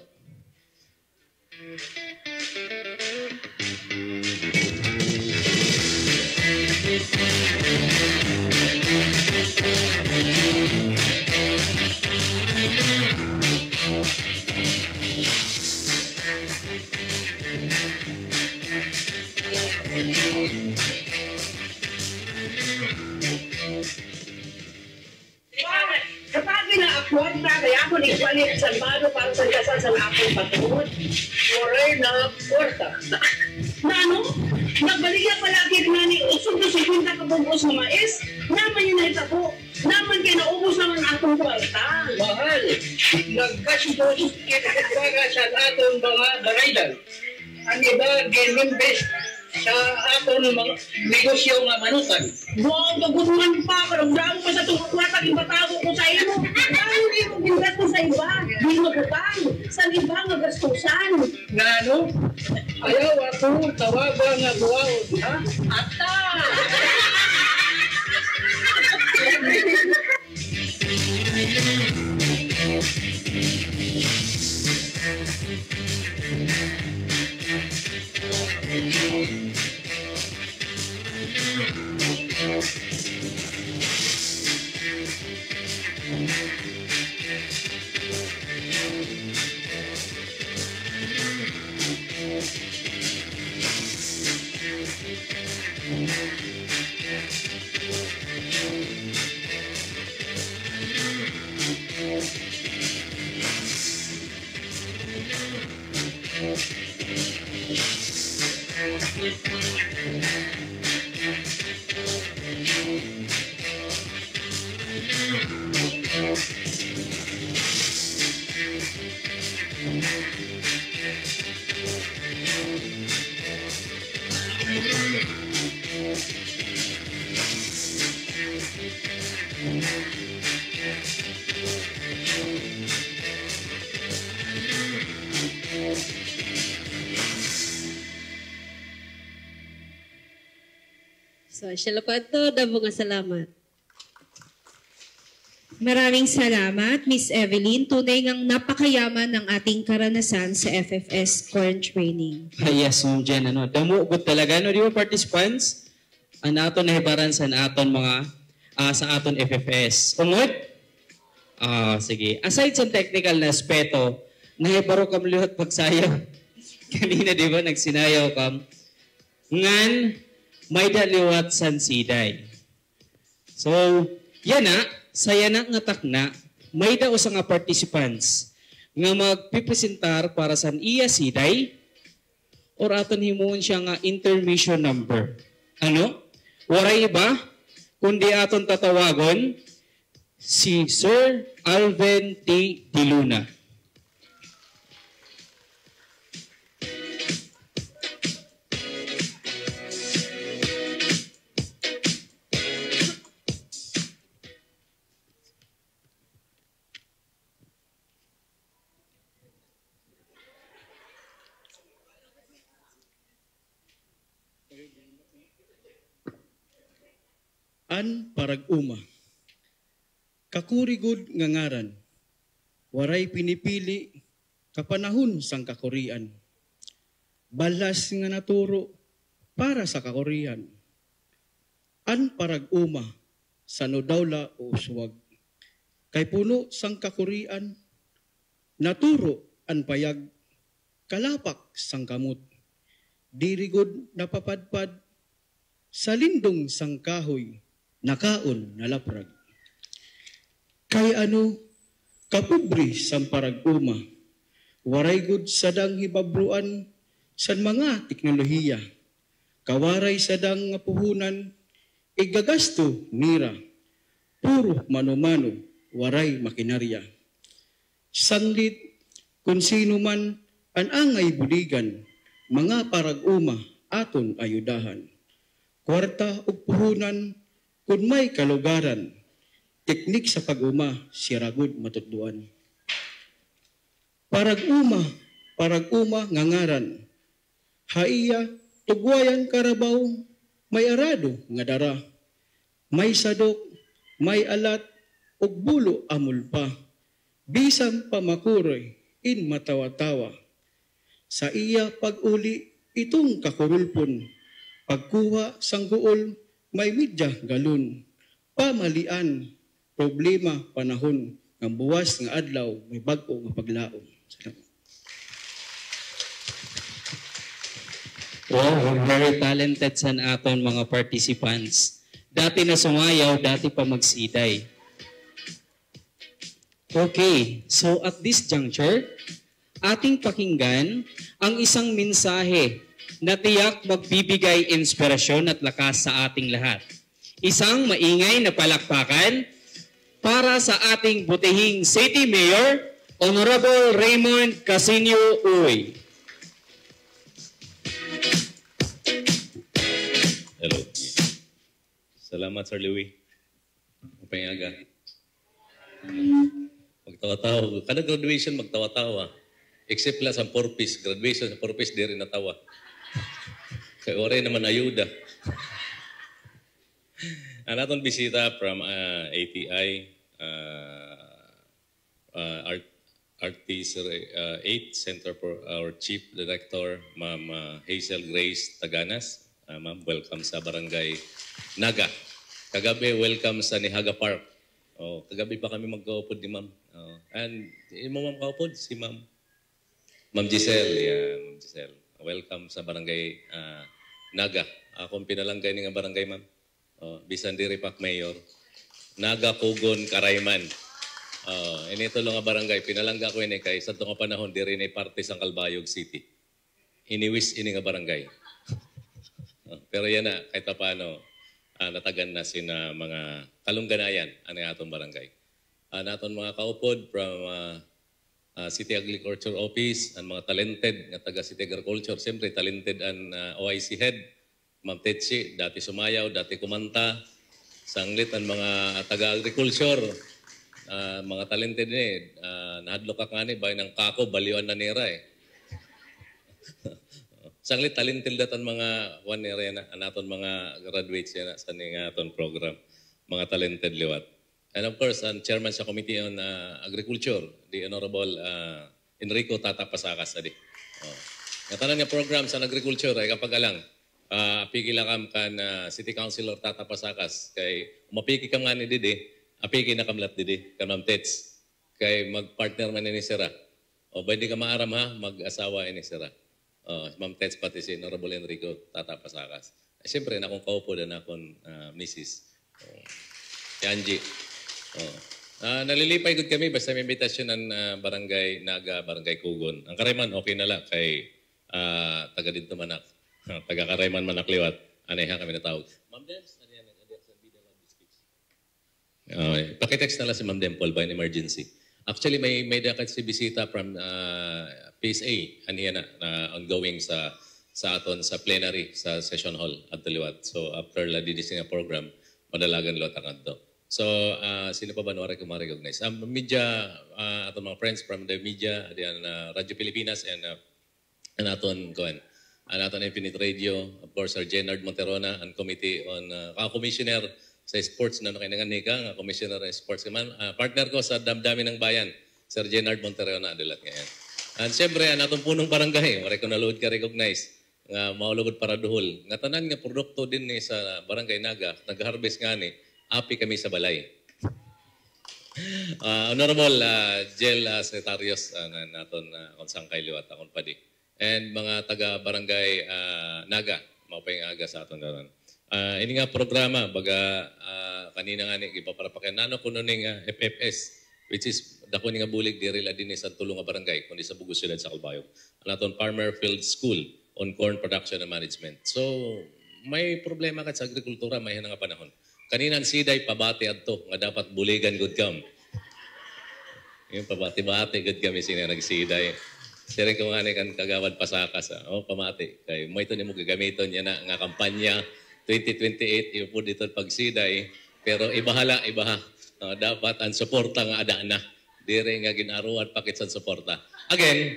Kapag na-upload na, kaya ako nagpalit sa mano para sa kasal sa akong patuod. Oray na porta. Na ano? Nagbaligyan palagi na ni usog na 50 kabungos na mais. Naman yun na itako. Naman kaya naubos naman akong kwarta. Mahal. Nagkasipos kinakatwaga sa atong mga baraydal. Ang iba, game-based sa atong mga negosyo nga manutan. Wow, kagutuman pa. Karagdaan pa sa tukwatak yung batago ko sa iyo. Ano rin mo gingat ko sa iba? Di mo butang. Sa kang iba nga gastusan. Nga no? Ayaw ako tawagan nga buwaon, ha? Ata! So, syalapato, dabo nga salamat. Maraming salamat, Miss Evelyn. Tunay ngang napakayaman ng ating karanasan sa FFS Corn Training. Yes, Ma'am Jen. Damo good talaga. Di ba participants? Ang aton nahibaran sa aton mga sa aton FFS. Ungod? Sige. Aside sa technical na aspeto, nahibaro kam lihat pagsayaw. Kanina di ba nagsinayaw kam? Ngan, may daliwat san siday. So, yan na. Saya na nga takna, may daw sa nga participants nga magpipresentar para sa iya siday or aton himuon siya nga intermission number. Ano? Waray iba, kundi aton tatawagon si Sir Alvin T. Diluna. An parag-uma. Kakurigod nga ngaran. Waray pinipili kapanahon sang kakurian. Balas nga naturo para sa kakurian. An parag-uma sa nodawla o uswag. Kay puno sang kakurian, naturo an payag, kalapak sang kamot. Dirigod napapadpad sa lindong sang kahoy, nakaon na laprag. Kay ano, kapubri sang parag-uma, waray gud sadang hibabruan san mga teknolohiya, kawaray sadang nga puhunan, igagasto nira, puro mano-mano, waray makinarya. Sanglit, kung sino man an angay buligan, mga parag-uma aton ayudahan. Kwarta ug puhunan, kung may kalugaran, teknik sa pag-uma, siragod matutduan. Parag-uma ngangaran, haiya, tugwayan karabaw, may arado nga dara, may sadok, may alat, ug bulo amulpa, bisang pamakuroy, in matawa-tawa. Sa iya pag-uli, itong kakurulpon, pagkuha sang guol, may midya galon, pamalian, problema, panahon, ng buwas nga adlaw, may bag-o nga paglaom. Salamat. Wow, very talented sa aton mga participants. Dati na sumayaw, dati pa magsiday. Okay, so at this juncture, ating pakinggan ang isang mensahe na tiyak magbibigay inspirasyon at lakas sa ating lahat. Isang maingay na palakpakan para sa ating butihing City Mayor, Honorable Raymond Casinio Uy. Hello. Salamat, Sir Louie. Mapangaga. Magtawa-tawa. Kada graduation, magtawa-tawa. Except lang sa purpose, graduation sa purpose, di rin natawa. Kaya oray naman ayuda. Ang aton bisita from ATI, Artist 8 Center for our Chief Director, Ma'am Hazel Grace Taganas. Ma'am, welcome sa Barangay Naga. Kagabi, welcome sa Nihaga Park. Oh, kagabi pa kami magkaupod ni Ma'am. And mo Ma'am kaupod? Si Ma'am Giselle. Yeah, Ma'am Giselle. Welcome sa Barangay Naga. Akong pinalanggay ni nga barangay, Ma'am. Bisan diri pak Mayor. Naga, Kugon, Karayman. Inito lang nga barangay, pinalangga ko ini kay sa itong panahon, di rin ay parte sa Calbayog City. Iniwis ini nga barangay. Pero yan na, kahit paano, natagan na sina mga kalungganayan, ano yung atong barangay. Naton mga kaupod from City Agriculture Office, ang mga talented nga taga City Agriculture, siyempre talented ang OIC Head, Ma'am Tetsi, dati sumayaw, dati kumanta, sanglit ang mga taga-agriculture, mga talented ni, nahadlo ka nga ni, bayan ng kako, baliwan na nira eh. Sanglit talented datan mga one area na, anaton mga graduates yan sa aton program, mga talented liwat. And of course, ang chairman sa Committee on Agriculture, the Honorable Enrico Tata Pasakas. Natanan nga program sa agriculture ay kapag alang, apiki lang kam kan City Councilor Tata Pasakas, kay umapiki kam nga ni Didi, apiki na kamlat Didi, kan Ma'am Tets, kay mag-partner man ni Sira. O ba hindi ka maaram ha, mag-asawa ni Sira. Ma'am Tets pati si Honorable Enrico Tata Pasakas. Siyempre, na akong kaupo na akong Mrs. Yanji. Nalilipay gud kami basta may invitation ng Barangay Naga, Barangay Kugon. Ang Karayman, okay na lang kay taga dito manak. Taga Karayman manakliwat. Anayihan kami natawag. Ma'am Dems, ano yan? Pakitext na lang si Ma'am Dempol by an emergency. Actually, may dakat si bisita from PSA, aniya na ongoing sa aton sa plenary sa session hall at Taliwat. So after la didising nga program, madalagan lo tangad do. So sino pa ba nuwari ko ma-recognize? Media, aton mga friends from the media, diyan Radyo Pilipinas and aton Infinite Radio, of course, our Jenard Monterona and Committee on Commissioner sa Sports na nakinanganika, Commissioner sa Sports. Partner ko sa Damdamin ng Bayan, Sir Jenard Monterona, adulat ngayon. And siyempre, atong punong barangay, wala ko nalood ka recognize, nga maulugod para duhol. Nga tanan nga produkto din ni sa Barangay Naga, nag-harvest nga ni, api kami sa balay. Honorable Jail Secretarios naton konsang kay liwat akong padi. And mga taga-Barangay Naga, mapay aga sa aton daron. Ini nga programa, baga kanina nga ni, ipaparapakan nano kuno ning FFS, which is dako ni nga bulig diri la din sa tulong nga barangay kundi sa Bugos Siyudad sa Calbayog. Anaton Farmer Field School on Corn Production and Management. So may problema kat sa agrikultura may nga panahon. Kanina ang siday pabati adto nga dapat buligan gud kam. Yung pabati-bati gud kami sina nagsiday. Sire ko nga ni kan kagawad Pasakas. Pamati kay mo ito nimo gagamiton niya na nga kampanya 2028 ipo dito pagsiday pero ibahala dapat ang suporta nga ada na dire nga ginaruan pakit sa suporta again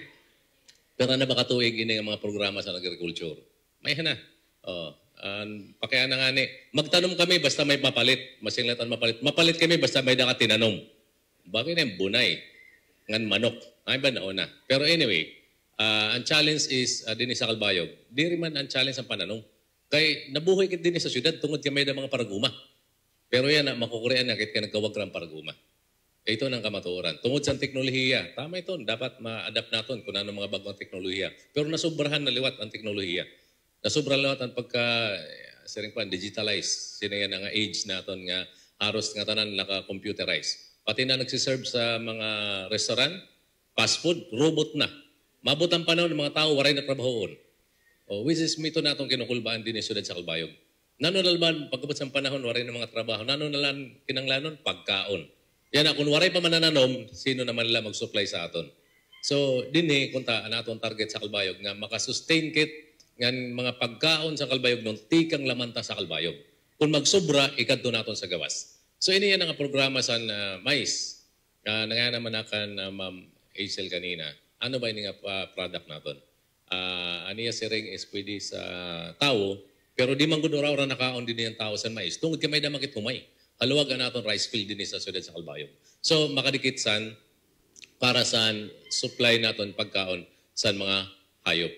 pero na baka tuig ini nga mga programa sa agriculture may na pakaya na nga ni magtanom kami basta may mapalit masinglatan mapalit kami basta may daka tinanom bakit na bunay ngan manok ay ba nauna pero anyway ang challenge is din sa Calbayog diri man ang challenge ang pananom kay nabuhay kit din sa syudad tungod kay may mga paraguma. Pero yan makukurian na kit ka nagkawag ng paraguma. Ito nang kamatuoran. Tungod sa teknolohiya, tama ito, dapat ma-adapt natin kung ano mga bagong teknolohiya. Pero nasubrahan na liwat ang teknolohiya. Nasubrahan liwat ang digitalize. Sino yan ang age natin nga aros nga tanan naka-computerize. Pati na nagsiserve sa mga restaurant, fast food, robot na. Mabot ang panahon ng mga tao, waray na trabahoon. Which is mito na itong kinukulbaan din sa Siyudad sa Calbayog. Nanonalban, pagkabot sa panahon, waray ng mga trabaho. Nanonalan, kinanglanon, pagkaon. Yan kung waray pa manananom, sino naman nila mag-supply sa aton. So, din kunta, anatong target sa Calbayog nga makasustain kit ng mga pagkaon sa Calbayog nung tikang lamanta sa Calbayog. Kung magsobra, ikadto naton sa gawas. So, ini yan ang programa sa mais. Nga naman akan Ma'am Hazel kanina. ano ba yung product naton? Aniya siring is pwede sa tao, pero di man gud ora nakaon din yung tao sa mais. Tungod kay may damakit humay. Kaluwag naton rice field din sa siyudad sa Calbayog. So makadikit san para sa supply naton pagkaon sa mga hayop.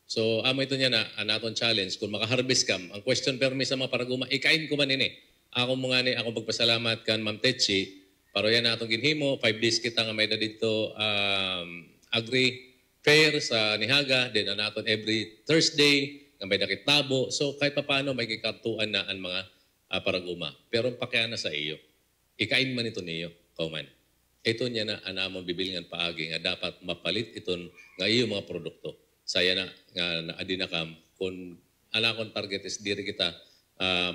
So amo ito niya na naton challenge kung maka-harvest kam. Ang question permi sa mga paraguma, ikain ko man ini. Ako mga ni ako pagpasalamat kan Ma'am Tetsi. Paro yan natong ginhimo 5 days kita nga may da dito agri fair sa Nihaga, then naton every Thursday nga may dakit tabo. So kahit paano may kikatuan na ang mga paraguma. Pero pakiana sa iyo. Ikain man ito niyo, kauman. Ito niya na anamon bibilingan paagi nga dapat mapalit iton nga iyo mga produkto. Saya na nga adinakam kung anakon target is diri kita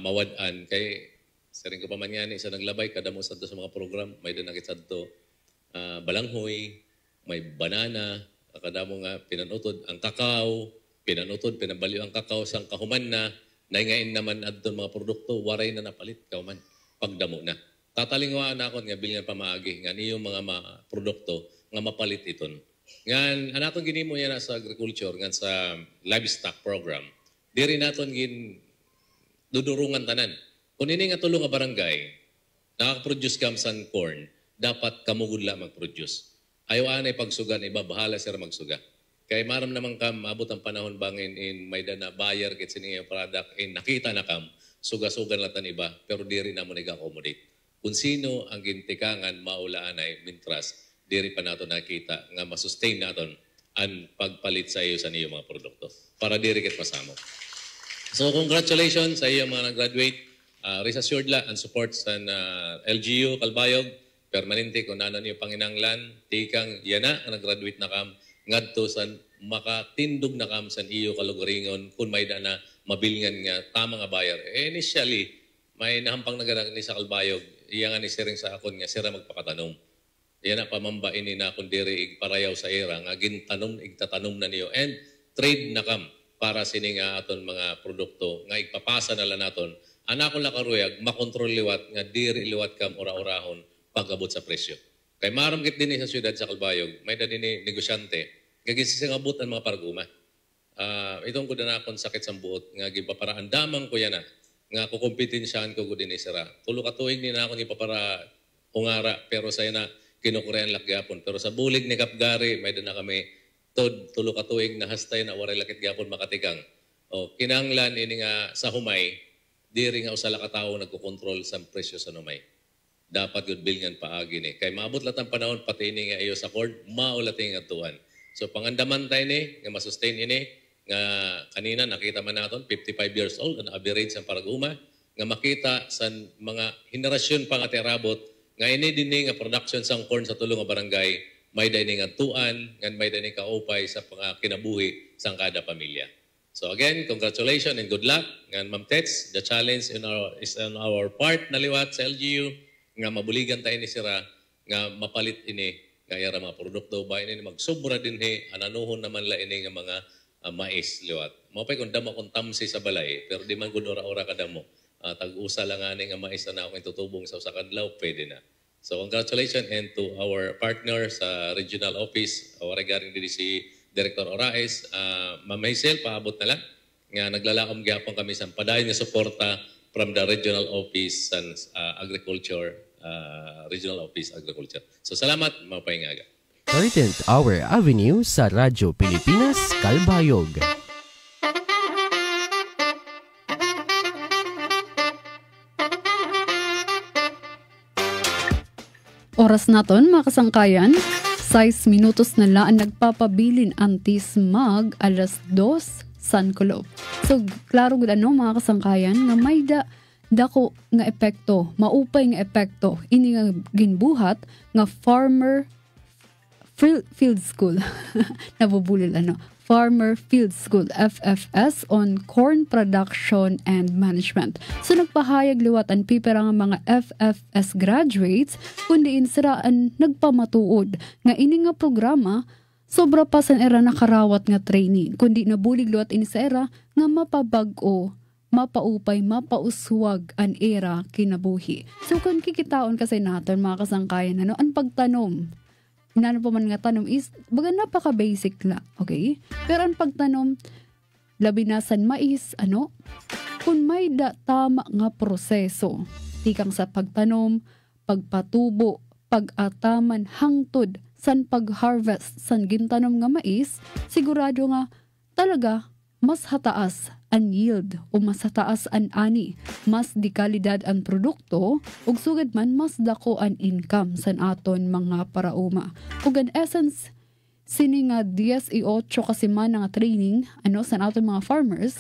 mawad-an kay siring ko pa man yan isa naglabay kada mo sadto sa mga program may dinakit sadto balanghoy, may banana, kada mo nga pinanutod ang kakao, pinanutod pinabaliw ang kakao sang kahuman na naingain naman adton mga produkto waray na napalit kauman pagdamo na. Tatalingwaan na ako nga bilingan pamaagi nga niyo mga produkto nga mapalit iton. Ngan anaton ginimo yan sa agriculture ngan sa livestock program. Diri naton gin dudurungan tanan. Kung ini nga tulong nga barangay nakaka-produce kam san corn, dapat kamugudla mag-produce. Ayaw anay pagsugan iba bahala sir magsuga. Kay maram naman kam abot ang panahon bangin in may dana buyer kit sini yung product in nakita na kam suga-sugan latan iba pero diri na mo nag-accommodate. Kung sino ang gintikangan maulaan ay mintras diri pa nato nakita nga masustain naton ang pagpalit sa iyo sa niyo mga produkto para diri ket masamo. So congratulations sa iyo mga nag-graduate. Rest assured la ang support sa LGU Calbayog permanente kung nano niyo panginanglan tikang yana nga nag-graduate na kam ngadto sa makatindog na kam sa iyo kalugaringon kung may dana mabilngan nga tama nga bayar. Initially may nahampang nagadag ni sa Calbayog iya nga ni siring sa akon nga sira magpakatanom. Yan na pamamba ini na kung diri parayaw sa era nga gintanom igtatanom na niyo and trade na kam para sini nga aton mga produkto nga igpapasa na lang naton anakon la karuyag makontrol liwat nga diri liwat kam ora-orahon pagabot sa presyo. Kay maram git dinhi sa siyudad sa Calbayog may da dinhi negosyante nga gisisingabot ang mga parguma. Itong ko na akong sakit sa buot nga gipaparaan damang ko yan nga kukompetensyahan ko dinhi sira. Tulo ka tuig ni na ako ni papara ungara pero saya na kinukurean lakyapon. Pero sa bulig ni Kapgari, may doon na kami tulo ka tuig na hastay na waray lakit gyapon makatikang. O, kinanglan ini nga sa humay, diri nga usala ka tao nagkukontrol sa presyo sa humay. Dapat good bilngan paagi ni. Kay maabot latang panahon pati ini nga iyo sa court, maulating nga tuwan. So pangandaman tayo ni, nga masustain ini, nga kanina nakita man naton 55 years old, ang average ang paraguma, nga makita sa mga henerasyon pang aterabot, nga ini din nga production sang corn sa tulong nga barangay, may dini nga tuan, nga may dini kaupay sa kinabuhi sang kada pamilya. So again, congratulations and good luck. Nga Ma'am Tets, the challenge is on our part na liwat sa LGU, nga mabuligan tayo ni sira, nga mapalit ini, nga yara mga produkto, ba ini magsubra din ananuhon naman la ini nga mga mais liwat. Mapay kung damo kung tamsi sa balay, pero di man gud ora-ora kadamo. Tag-usa lang ani nga mais na akong itutubong sa usakadlaw, pwede na. So congratulations and to our partner sa regional office, regarding din si Director Oraes, Ma'am Hazel, paabot na lang nga naglalaom gyapon kami sa padayon nga suporta from the regional office sa agriculture, regional office agriculture. So salamat, mapahingaga. 13th Hour Avenue sa Radyo Pilipinas, Calbayog. Oras naton mga kasangkayan, 6 minutos na lang nagpapabilin antis mag alas 2 San Kulob. So klaro gud ano mga kasangkayan nga may dako nga epekto, maupay nga epekto ini nga ginbuhat nga farmer field school. Nabubulil ano. Farmer Field School, FFS, on corn production and management. So nagpahayag liwat ang pipera ng mga FFS graduates kundi insiraan nagpamatuod nga ini nga programa sobra pa sa era nakarawat nga training kundi nabulig liwat ini sa era nga mapabag-o, mapaupay, mapauswag ang era kinabuhi. So kung kikitaon kasi natin mga kasangkayan ano ang pagtanom inano pa man nga tanom is baga napaka-basic la, okay? Pero ang pagtanom, labi na san mais, kung may tama nga proseso, tikang sa pagtanom, pagpatubo, pag-ataman, hangtod, san pag-harvest, san gintanom nga mais, sigurado nga talaga mas hataas ang yield o mas hataas ang ani, mas di kalidad ang produkto, ug sugad man mas dako ang income san aton mga parauma. Ug ang essence, sini nga 10-8 kasi man nga training, san aton mga farmers,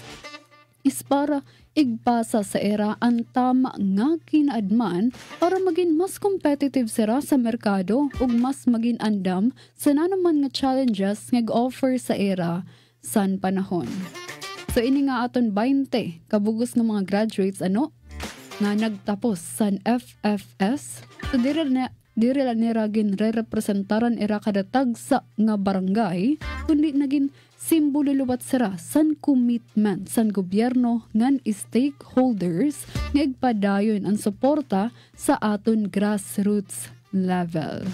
is para igpasa sa era ang tama nga kinaadman para maging mas competitive sila sa merkado ug mas maging andam sa naman nga challenges nga offer sa era san panahon. So ini nga aton 20 kabugos ng mga graduates nga nagtapos san FFS. So dire la nira gin re-representaran era kada tagsa nga barangay kundi naging simbolo luwat sira san commitment san gobyerno ngan stakeholders nga igpadayon ang suporta sa aton grassroots level.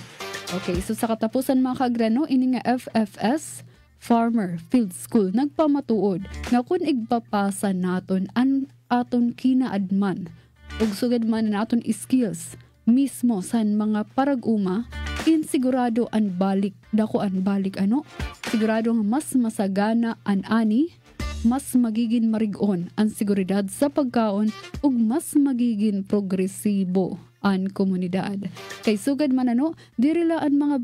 Okay, so sa katapusan mga kagrano, ini nga FFS Farmer Field School nagpamatuod nga kung igpapasa naton an aton kinaadman ug sugad man naton skills mismo san mga parag-uma, insigurado an balik sigurado nga mas masagana an ani, mas magiging marigon ang seguridad sa pagkaon ug mas magiging progresibo ang komunidad. Kay sugad man dirila ang mga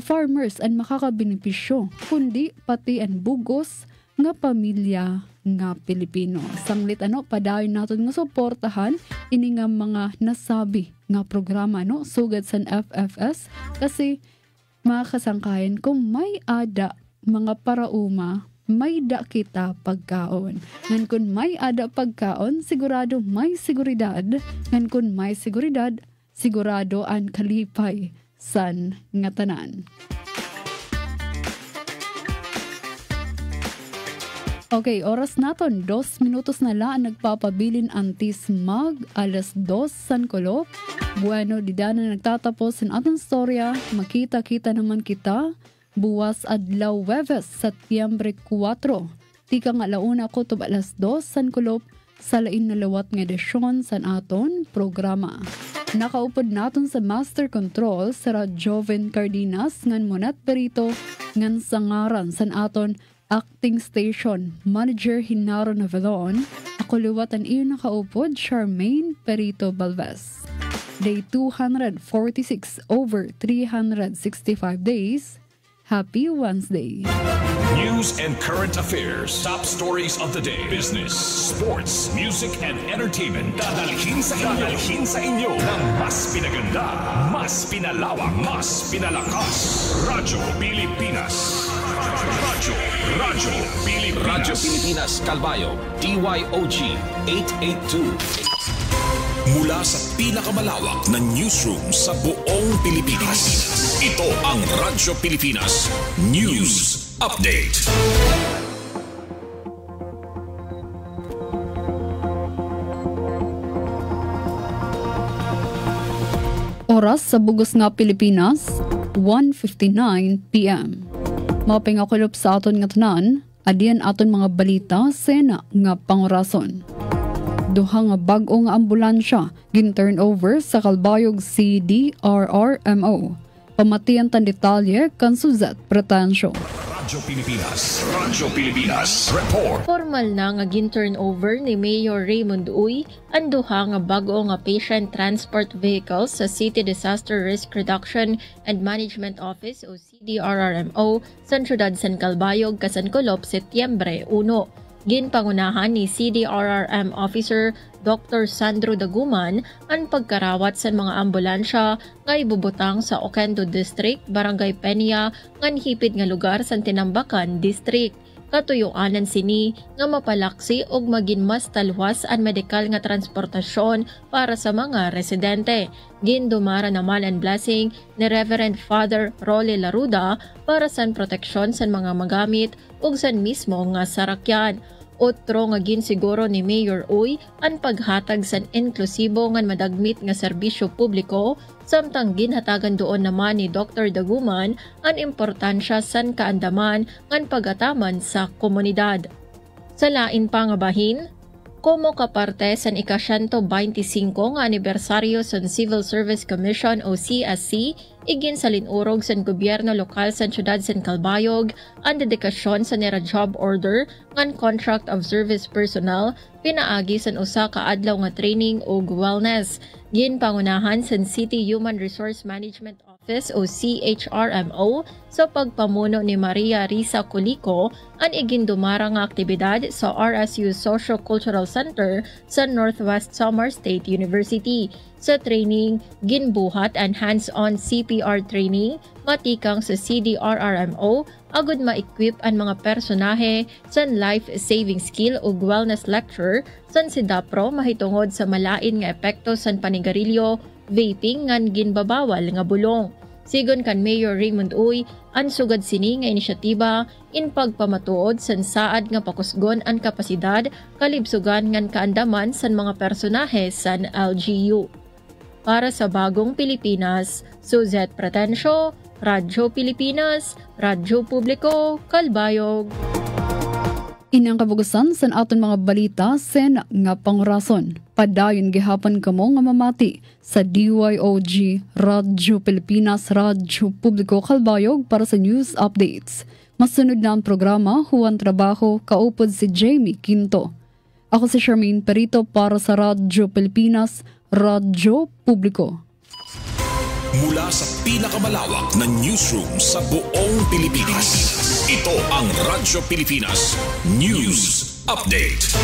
farmers ang makakabenepisyo, kundi pati ang bugos nga pamilya nga Pilipino. Sanglit padayon natin nga suportahan ini nga mga nasabi nga programa sugad sa FFS kasi mga kasangkayan kung may ada mga parauma, may da kita pagkaon. Ngan kung may ada pagkaon, sigurado may seguridad. Ngan kung may seguridad, sigurado ang kalipay san nga tanan. Okay, oras naton 2 minutos na lang nagpapabilin antis mag 2:00 san Kolop. Bueno, di na nagtatapos ang atong storya. Makita-kita naman kita buwas adlaw Huwebes, Setyembre 4. Tika nga launa ko to 2:00 san Kolop sa lain na lawat nga edisyon san aton programa. Nakaupod naton sa Master Control sa Joven Cardenas ngan Monat Perito ngan sangaran san aton Acting Station Manager Hinaro Navalon. Ako liwatan iyo nakaupod Charmaine Perito Balvez. Day 246 over 365 days. Happy Wednesday. News and current affairs. Top stories of the day. Business, sports, music, and entertainment. Dadalhin sa inyo ng mas pinaganda, mas pinalawak, mas pinalakas. Radyo Pilipinas. Radyo Pilipinas. Radyo Pilipinas Calbayo. DYOG 882. Mula sa pinakamalawak na newsroom sa buong Pilipinas. Ito ang Radyo Pilipinas News Update. Oras sa bugos nga Pilipinas, 1:59 p.m. Mapingakulop sa aton nga tanan, adian aton mga balita sena nga pangurason. Duha nga bag-o nga ambulansya gin-turn over sa Calbayog CDRRMO. Pamatian tan detalye kan Suzette Pretensio. Radyo Pilipinas report. Formal na nga gin-turn over ni Mayor Raymond Uy ang duha nga bag-o nga patient transport vehicles sa City Disaster Risk Reduction and Management Office o CDRRMO sa siyudad San Calbayog, San Kolop, Setyembre 1. Ginpangunahan ni CDRRM Officer Dr. Sandro Daguman ang pagkarawat sa mga ambulansya nga ibubutang sa Oquendo District, Barangay Peña, ngan hipid nga lugar sa Tinambakan District. Katuyuanan sini nga mapalaksi og maging mas talwas ang medikal nga transportasyon para sa mga residente. Gindumara naman ang blessing ni Reverend Father Rolly Laruda para sa proteksyon sa mga magamit ug sa mismo nga sarakyan. Otro nga ginsiguro ni Mayor Uy ang paghatag sa inklusibo nga madagmit nga serbisyo publiko samtang ginhatagan doon naman ni Dr. Daguman ang importansya san kaandaman ngan pagataman sa komunidad. Sa lain pang bahin, komo kaparte sa ika-125 nga anibersaryo sa Civil Service Commission o CSC, igin sa linurog sa gobyerno lokal sa siyudad San Calbayog ang dedikasyon sa nera job order ngan contract of service personnel pinaagi sa usa ka adlaw nga training ug wellness. Gin pangunahan sa City Human Resource Management Office o CHRMO sa pagpamuno ni Maria Risa Colico ang igindumara nga aktibidad sa RSU Socio-Cultural Center sa Northwest Samar State University. Sa training, ginbuhat ang hands-on CPR training matikang sa CDRRMO agud ma-equip ang mga personahe sa life-saving skill ug wellness lecture san si Dapro mahitungod sa malain nga epekto sa panigarilyo, vaping ngan ginbabawal nga bulong. Sigon kan Mayor Raymond Uy, ang sugad sini nga inisyatiba in pagpamatuod san saad nga pakusgon ang kapasidad kalibsugan ngan kaandaman san mga personahe san LGU. Para sa Bagong Pilipinas, Suzette Pratencio, Radyo Pilipinas, Radyo Publiko, Calbayog. Inang kabugusan sa aton mga balita sen nga pangurason. Padayon gihapon kamo nga mamati sa DYOG, Radyo Pilipinas, Radyo Publiko, Calbayog para sa news updates. Masunod na ang programa, Huwan Trabaho, kaupod si Jamie Quinto. Ako si Charmaine Perito para sa Radyo Pilipinas, Radyo Publiko. Mula sa pinakamalawak na newsroom sa buong Pilipinas, ito ang Radyo Pilipinas News Update.